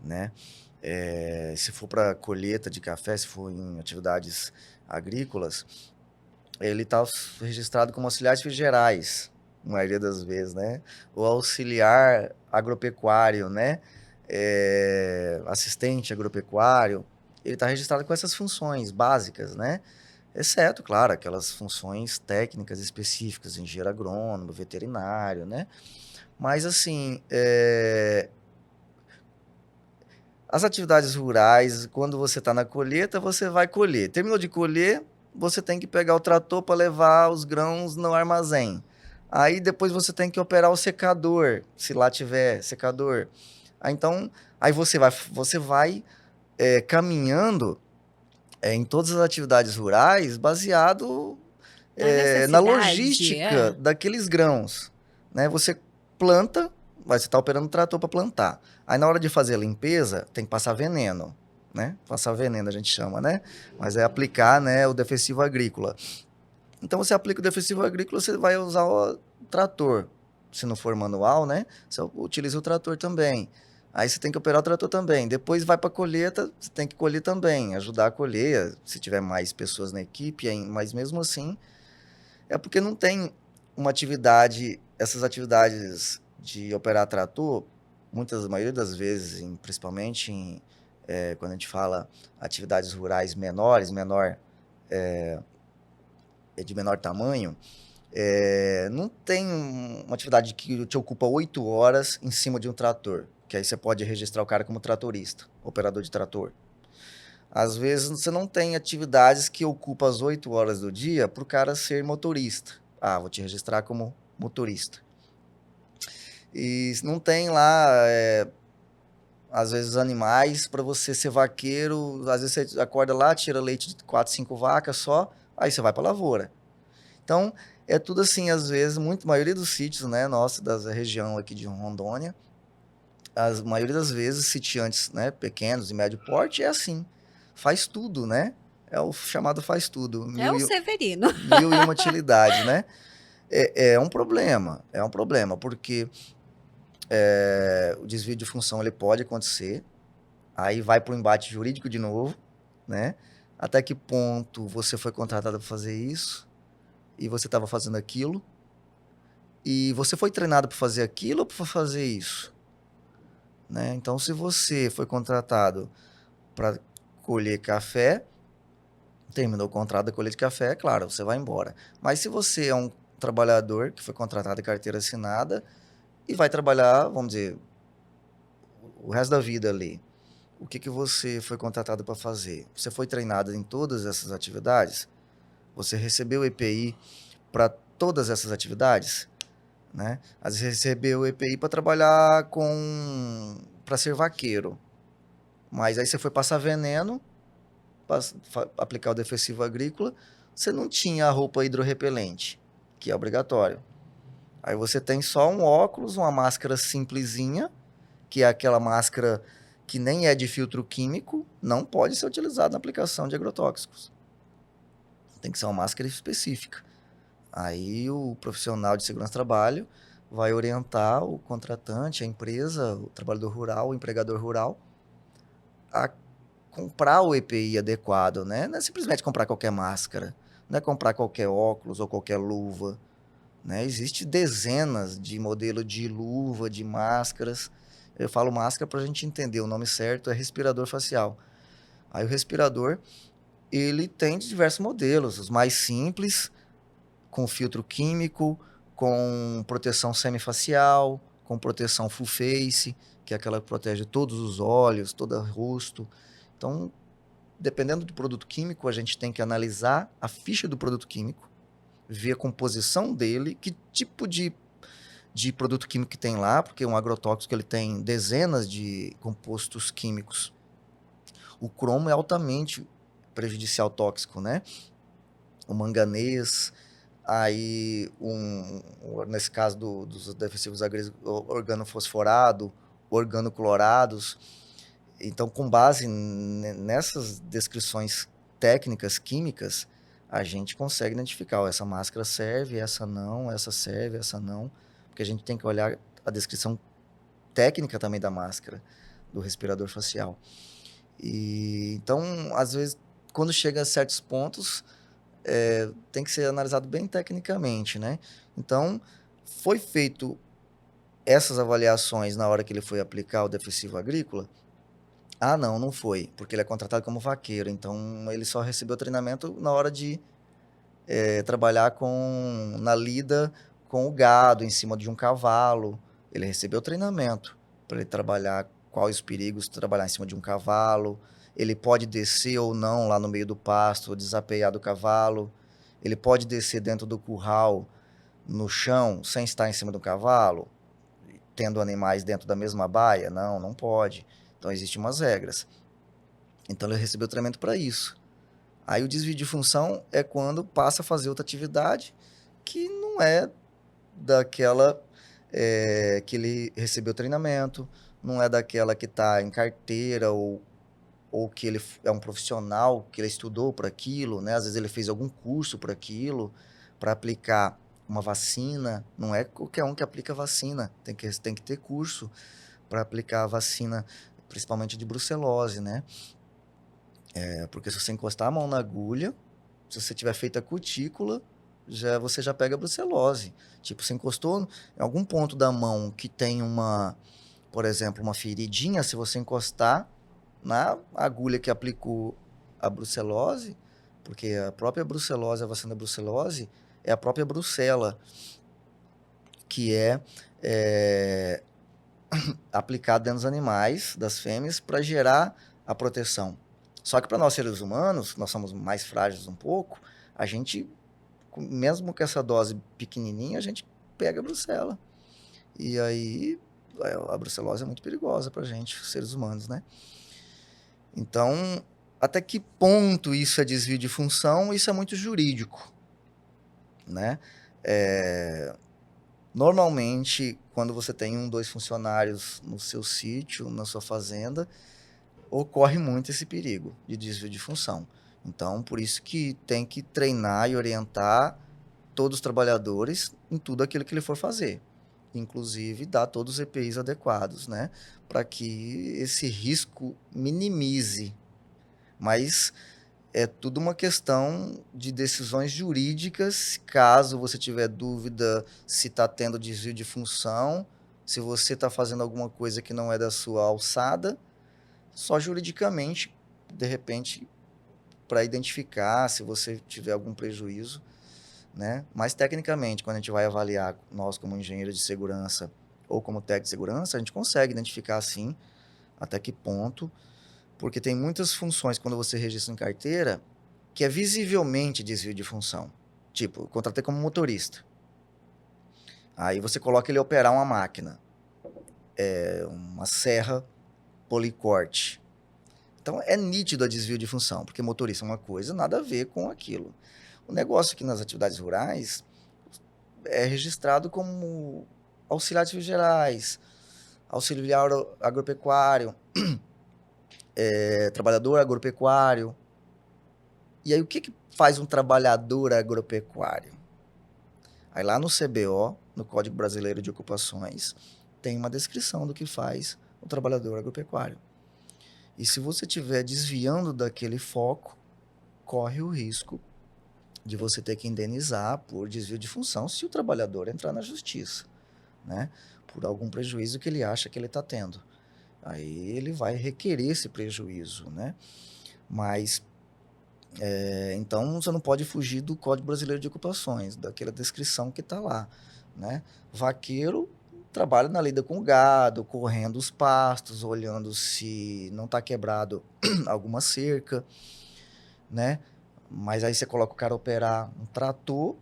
né? Se for para colheita de café, se for em atividades agrícolas, ele está registrado como auxiliar de gerais, na maioria das vezes, né? O auxiliar agropecuário, né? Assistente agropecuário, ele está registrado com essas funções básicas, né? Exceto, claro, aquelas funções técnicas específicas, engenheiro agrônomo, veterinário, né? Mas, assim, as atividades rurais, quando você está na colheita, você vai colher. Terminou de colher, você tem que pegar o trator para levar os grãos no armazém. Aí depois você tem que operar o secador, se lá tiver secador. Então, aí você vai caminhando em todas as atividades rurais baseado na logística daqueles grãos, né? Você planta, você está operando o trator para plantar. Aí na hora de fazer a limpeza, tem que passar veneno, né? Passar veneno a gente chama, né? Mas é aplicar, né, o defensivo agrícola. Então você aplica o defensivo agrícola, você vai usar o trator. Se não for manual, né? Você utiliza o trator também. Aí você tem que operar o trator também. Depois vai para a colheita, você tem que colher também, ajudar a colher, se tiver mais pessoas na equipe, mas mesmo assim É porque não tem uma atividade, essas atividades de operar trator, a maioria das vezes, principalmente quando a gente fala atividades rurais menores, de menor tamanho, não tem uma atividade que te ocupa 8 horas em cima de um trator, que aí você pode registrar o cara como tratorista, operador de trator. Às vezes você não tem atividades que ocupam as 8 horas do dia para o cara ser motorista. Ah, vou te registrar como motorista. E não tem lá, às vezes, animais para você ser vaqueiro. Às vezes você acorda lá, tira leite de 4, 5 vacas só, aí você vai para a lavoura. Então, é tudo assim, às vezes, a maioria dos sítios, né, nossa, da região aqui de Rondônia, a maioria das vezes, sitiantes, né, pequenos e médio porte, é assim, faz tudo, né? É o chamado faz tudo, É o Severino. mil e uma utilidade, né? É um problema, porque o desvio de função ele pode acontecer, aí vai para o embate jurídico de novo, né? Até que ponto você foi contratado para fazer isso e você estava fazendo aquilo, e você foi treinado para fazer aquilo ou para fazer isso? Né? Então, se você foi contratado para colher café, terminou o contrato da colheita de café, claro, você vai embora. Mas se você é um trabalhador que foi contratado em carteira assinada e vai trabalhar, vamos dizer, o resto da vida ali, o que você foi contratado para fazer? Você foi treinado em todas essas atividades? Você recebeu EPI para todas essas atividades? Né? Às vezes recebeu EPI para trabalhar para ser vaqueiro, mas aí você foi passar veneno, aplicar o defensivo agrícola, você não tinha a roupa hidrorrepelente, que é obrigatório. Aí você tem só um óculos, uma máscara simplesinha, que é aquela máscara que nem é de filtro químico, não pode ser utilizada na aplicação de agrotóxicos. Tem que ser uma máscara específica. Aí o profissional de segurança do trabalho vai orientar o contratante, a empresa, o trabalhador rural, o empregador rural, a comprar o EPI adequado, né? Não é simplesmente comprar qualquer máscara, não é comprar qualquer óculos ou qualquer luva, né? Existem dezenas de modelos de luva, de máscaras. Eu falo máscara para a gente entender, o nome certo é respirador facial. Aí o respirador, ele tem diversos modelos, os mais simples, com filtro químico, com proteção semifacial, com proteção full face, que é aquela que protege todos os olhos, todo o rosto. Então, dependendo do produto químico, a gente tem que analisar a ficha do produto químico, ver a composição dele, que tipo de produto químico que tem lá, porque um agrotóxico ele tem dezenas de compostos químicos. O cromo é altamente prejudicial tóxico, né? O manganês, aí nesse caso dos defensivos agrícolas, organofosforado, organoclorados. Então, com base nessas descrições técnicas químicas, a gente consegue identificar, essa máscara serve, essa não, essa serve, essa não, porque a gente tem que olhar a descrição técnica também da máscara, do respirador facial. E então, às vezes, quando chega a certos pontos, tem que ser analisado bem tecnicamente, né? Então, foi feito essas avaliações na hora que ele foi aplicar o defensivo agrícola? Ah, não foi, porque ele é contratado como vaqueiro, então ele só recebeu treinamento na hora de trabalhar na lida com o gado, em cima de um cavalo. Ele recebeu treinamento para ele trabalhar quais os perigos de trabalhar em cima de um cavalo. Ele pode descer ou não lá no meio do pasto, desapear do cavalo. Ele pode descer dentro do curral, no chão, sem estar em cima do cavalo, tendo animais dentro da mesma baia? Não pode. Então, existem umas regras. Então, ele recebeu treinamento para isso. Aí, o desvio de função é quando passa a fazer outra atividade que não é daquela que ele recebeu treinamento, não é daquela que está em carteira ou que ele é um profissional, que ele estudou para aquilo, né? Às vezes ele fez algum curso para aquilo, para aplicar uma vacina. Não é qualquer um que aplica vacina, tem que ter curso para aplicar a vacina, principalmente de brucelose, né? Porque se você encostar a mão na agulha, se você tiver feito a cutícula, você já pega a brucelose. Tipo, você encostou em algum ponto da mão que tem por exemplo, uma feridinha, se você encostar na agulha que aplicou a brucelose, porque a própria brucelose, a vacina da brucelose, é a própria brucela, que é aplicada dentro dos animais, das fêmeas, para gerar a proteção. Só que para nós seres humanos, nós somos mais frágeis um pouco, a gente, mesmo com essa dose pequenininha, a gente pega a brucela. E aí a brucelose é muito perigosa para a gente, seres humanos, né? Então, até que ponto isso é desvio de função? Isso é muito jurídico, né? Normalmente, quando você tem 1, 2 funcionários no seu sítio, na sua fazenda, ocorre muito esse perigo de desvio de função. Então, por isso que tem que treinar e orientar todos os trabalhadores em tudo aquilo que ele for fazer. Inclusive, dar todos os EPIs adequados, né? Para que esse risco minimize. Mas é tudo uma questão de decisões jurídicas. Caso você tiver dúvida se está tendo desvio de função, se você está fazendo alguma coisa que não é da sua alçada, só juridicamente, de repente, para identificar se você tiver algum prejuízo, né? Mas tecnicamente, quando a gente vai avaliar, nós como engenheiro de segurança ou como técnico de segurança, a gente consegue identificar sim até que ponto, porque tem muitas funções quando você registra em carteira que é visivelmente desvio de função. Tipo, eu contratei como motorista. Aí você coloca ele a operar uma máquina, uma serra policorte. Então é nítido a desvio de função, porque motorista é uma coisa, nada a ver com aquilo. O negócio aqui nas atividades rurais é registrado como auxiliar de serviços gerais, auxiliar agropecuário, trabalhador agropecuário. E aí o que faz um trabalhador agropecuário? Aí lá no CBO, no Código Brasileiro de Ocupações, tem uma descrição do que faz o trabalhador agropecuário. E se você estiver desviando daquele foco, corre o risco de você ter que indenizar por desvio de função se o trabalhador entrar na justiça, né? Por algum prejuízo que ele acha que ele está tendo. Aí ele vai requerer esse prejuízo, né? Mas, então, você não pode fugir do Código Brasileiro de Ocupações, daquela descrição que está lá, né? Vaqueiro trabalha na lida com o gado, correndo os pastos, olhando se não está quebrado alguma cerca, né? Mas aí você coloca o cara operar um trator,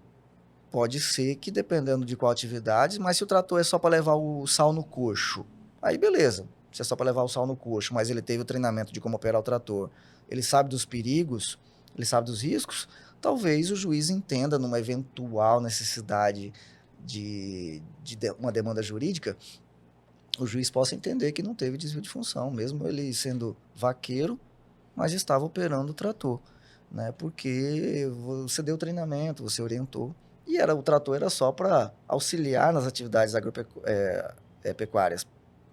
pode ser que dependendo de qual atividade, mas se o trator é só para levar o sal no coxo, aí beleza, se é só para levar o sal no coxo, mas ele teve o treinamento de como operar o trator, ele sabe dos perigos, ele sabe dos riscos, talvez o juiz entenda numa eventual necessidade de uma demanda jurídica, o juiz possa entender que não teve desvio de função, mesmo ele sendo vaqueiro, mas estava operando o trator, né? Porque você deu treinamento, você orientou, e o trator era só para auxiliar nas atividades pecuárias,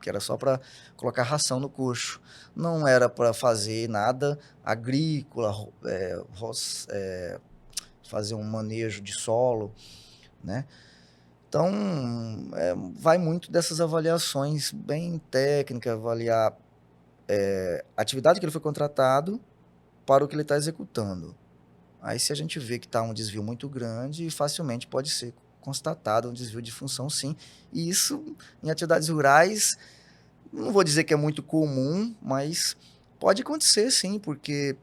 que era só para colocar ração no coxo, não era para fazer nada agrícola, fazer um manejo de solo, né? Então, vai muito dessas avaliações bem técnicas, avaliar a atividade que ele foi contratado para o que ele está executando. Aí, se a gente vê que está um desvio muito grande, facilmente pode ser constatado um desvio de função, sim. E isso, em atividades rurais, não vou dizer que é muito comum, mas pode acontecer, sim, porque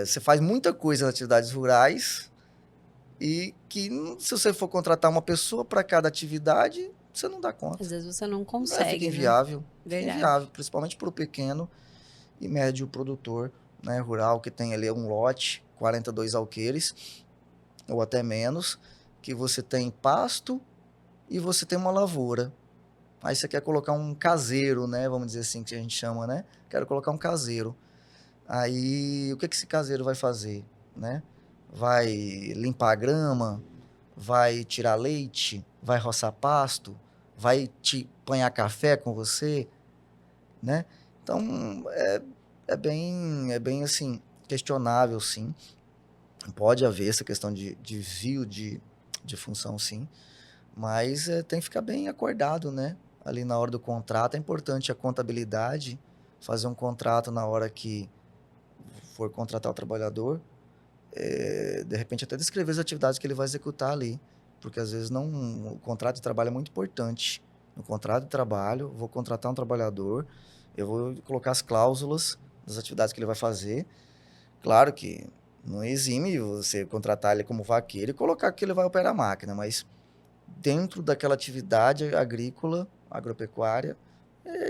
você faz muita coisa nas atividades rurais e que, se você for contratar uma pessoa para cada atividade, você não dá conta. Às vezes você não Fica consegue, né? inviável. Fica Verdade. inviável, principalmente para o pequeno e médio produtor, né, rural, que tem ali um lote, 42 alqueires, ou até menos, que você tem pasto e você tem uma lavoura. Aí você quer colocar um caseiro, né, vamos dizer assim, que a gente chama, né? Quero colocar um caseiro. Aí, o que esse caseiro vai fazer, né? Vai limpar a grama, vai tirar leite, vai roçar pasto, vai te apanhar café com você, né? Então, é bem assim, questionável, sim. Pode haver essa questão de desvio de função, sim, mas tem que ficar bem acordado, né? Ali na hora do contrato, é importante a contabilidade, fazer um contrato na hora que for contratar o trabalhador, de repente até descrever as atividades que ele vai executar ali, porque às vezes não, o contrato de trabalho é muito importante. No contrato de trabalho, vou contratar um trabalhador, eu vou colocar as cláusulas das atividades que ele vai fazer. Claro que não exime você contratar ele como vaqueiro e colocar que ele vai operar a máquina, mas dentro daquela atividade agrícola, agropecuária,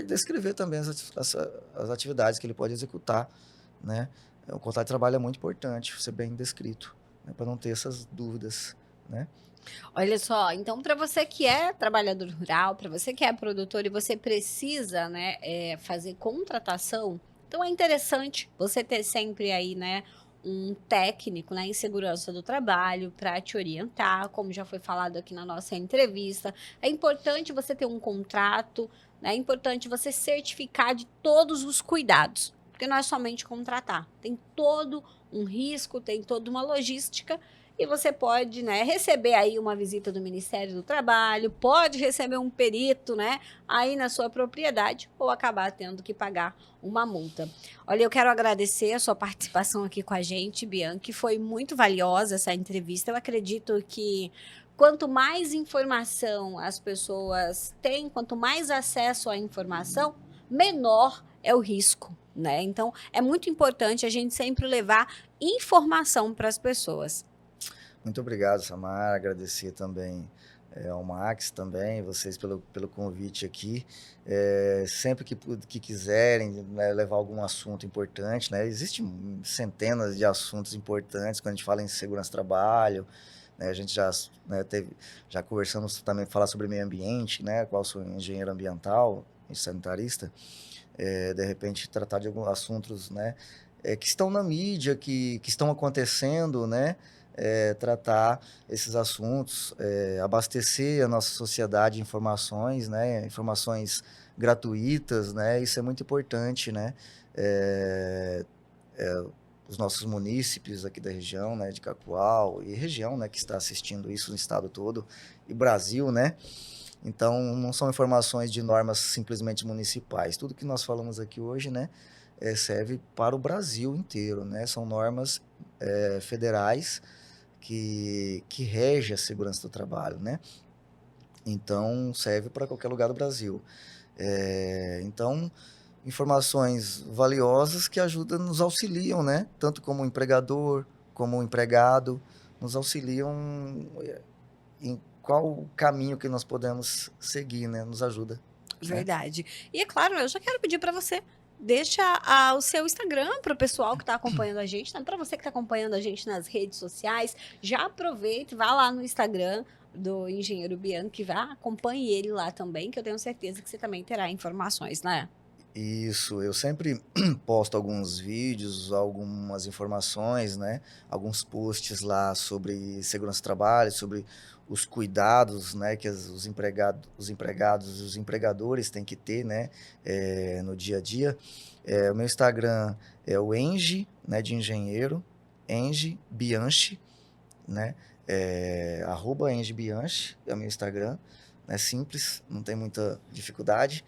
descrever também as atividades que ele pode executar, né? O contrato de trabalho é muito importante, ser bem descrito, né? Para não ter essas dúvidas, né? Olha só, então para você que é trabalhador rural, para você que é produtor e você precisa, né, fazer contratação, então é interessante você ter sempre aí, né, um técnico, né, em segurança do trabalho para te orientar, como já foi falado aqui na nossa entrevista. É importante você ter um contrato, né, é importante você certificar de todos os cuidados, porque não é somente contratar, tem todo um risco, tem toda uma logística e você pode, né, receber aí uma visita do Ministério do Trabalho, pode receber um perito, né, aí na sua propriedade ou acabar tendo que pagar uma multa. Olha, eu quero agradecer a sua participação aqui com a gente, Bianchi, foi muito valiosa essa entrevista. Eu acredito que quanto mais informação as pessoas têm, quanto mais acesso à informação, menor é o risco, né? Então, é muito importante a gente sempre levar informação para as pessoas. Muito obrigado, Samara. Agradecer também ao Max também, vocês pelo convite aqui. Sempre que quiserem, né, levar algum assunto importante, né? Existem centenas de assuntos importantes quando a gente fala em segurança do trabalho, né? A gente já conversamos também falar sobre meio ambiente, né? Qual sou engenheiro ambiental e sanitarista. De repente tratar de alguns assuntos, né? Que estão na mídia, que estão acontecendo, né? Tratar esses assuntos, abastecer a nossa sociedade de informações, né? Informações gratuitas, né? Isso é muito importante, né? Os nossos munícipes aqui da região, né? De Cacoal e região, né? Que está assistindo isso no estado todo e Brasil, né? Então, não são informações de normas simplesmente municipais. Tudo que nós falamos aqui hoje, né? Serve para o Brasil inteiro, né? São normas federais que rege a segurança do trabalho, né? Então, serve para qualquer lugar do Brasil. Então, informações valiosas que ajudam, nos auxiliam, né? Tanto como empregador, como empregado, nos auxiliam em qual o caminho que nós podemos seguir, né? Nos ajuda, né? Verdade. E é claro, eu já quero pedir para você, deixa o seu Instagram para o pessoal que está acompanhando a gente, né? Para você que está acompanhando a gente nas redes sociais, já aproveite, vá lá no Instagram do Engenheiro Bianchi, vá, acompanhe ele lá também, que eu tenho certeza que você também terá informações, né? Isso, eu sempre posto alguns vídeos, algumas informações, né? Alguns posts lá sobre segurança do trabalho, sobre os cuidados, né? Que os empregados e os empregadores têm que ter, né? No dia a dia. O meu Instagram é o Engie, né? De engenheiro, Engie Bianchi, né? @Engie Bianchi é o meu Instagram. É simples, não tem muita dificuldade.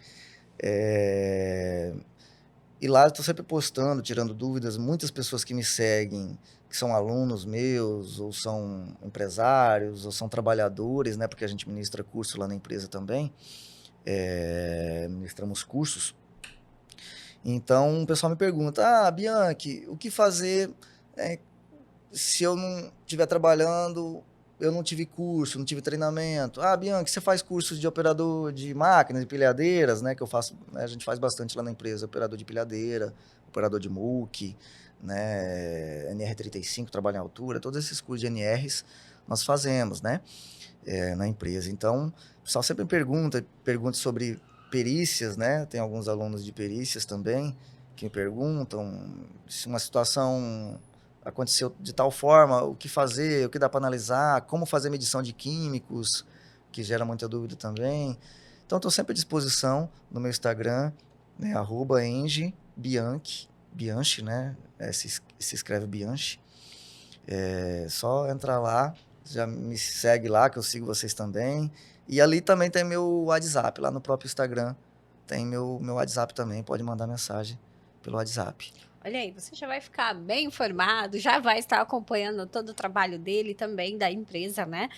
E lá eu estou sempre postando, tirando dúvidas. Muitas pessoas que me seguem, que são alunos meus, ou são empresários, ou são trabalhadores, né? Porque a gente ministra curso lá na empresa também. Ministramos cursos. Então, o pessoal me pergunta, Bianchi, o que fazer se eu não estiver trabalhando, eu não tive curso, não tive treinamento? Bianchi, você faz cursos de operador de máquinas, de pilhadeiras, né? Que eu faço, né, a gente faz bastante lá na empresa, operador de pilhadeira, operador de muque, né? NR35, trabalho em altura, todos esses cursos de NRs nós fazemos, né? Na empresa. Então, o pessoal sempre me pergunta sobre perícias, né? Tem alguns alunos de perícias também que me perguntam se uma situação aconteceu de tal forma, o que fazer, o que dá para analisar, como fazer medição de químicos, que gera muita dúvida também. Então, estou sempre à disposição no meu Instagram, né, @engebianchi, Bianchi, né, se escreve Bianchi. É só entrar lá, já me segue lá, que eu sigo vocês também. E ali também tem meu WhatsApp, lá no próprio Instagram. Tem meu WhatsApp também, pode mandar mensagem pelo WhatsApp. Olha aí, você já vai ficar bem informado, já vai estar acompanhando todo o trabalho dele também, da empresa, né?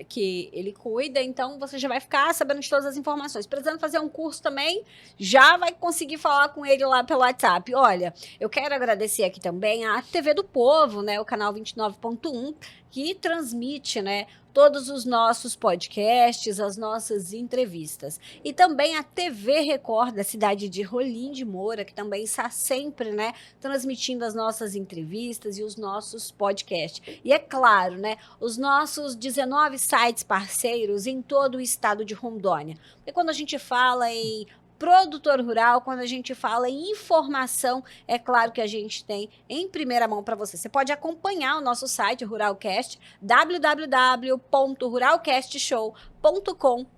Que ele cuida, então você já vai ficar sabendo de todas as informações. Precisando fazer um curso também, já vai conseguir falar com ele lá pelo WhatsApp. Olha, eu quero agradecer aqui também a TV do Povo, né? O canal 29.1, que transmite, né? Todos os nossos podcasts, as nossas entrevistas. E também a TV Record da cidade de Rolim de Moura, que também está sempre, né, transmitindo as nossas entrevistas e os nossos podcasts. E é claro, né, os nossos 19 sites parceiros em todo o estado de Rondônia. Porque quando a gente fala em produtor rural, quando a gente fala em informação, é claro que a gente tem em primeira mão para você. Você pode acompanhar o nosso site Ruralcast, www.ruralcastshow.com.br.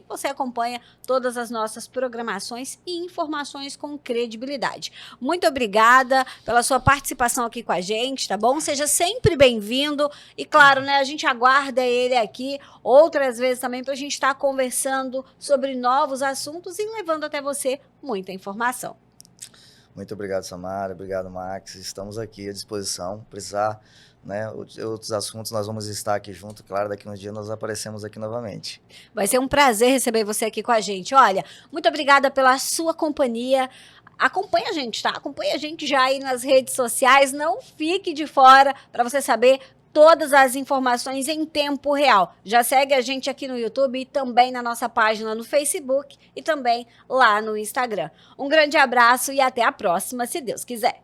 Você acompanha todas as nossas programações e informações com credibilidade. Muito obrigada pela sua participação aqui com a gente, tá bom? Seja sempre bem-vindo e, claro, né, a gente aguarda ele aqui outras vezes também para a gente estar conversando sobre novos assuntos e levando até você muita informação. Muito obrigado, Samara. Obrigado, Max. Estamos aqui à disposição. Precisar, né, outros assuntos, nós vamos estar aqui junto. Claro, daqui uns dias nós aparecemos aqui novamente. Vai ser um prazer receber você aqui com a gente. Olha, muito obrigada pela sua companhia. Acompanha a gente, tá? Acompanha a gente já aí nas redes sociais. Não fique de fora para você saber todas as informações em tempo real. Já segue a gente aqui no YouTube e também na nossa página no Facebook e também lá no Instagram. Um grande abraço e até a próxima, se Deus quiser.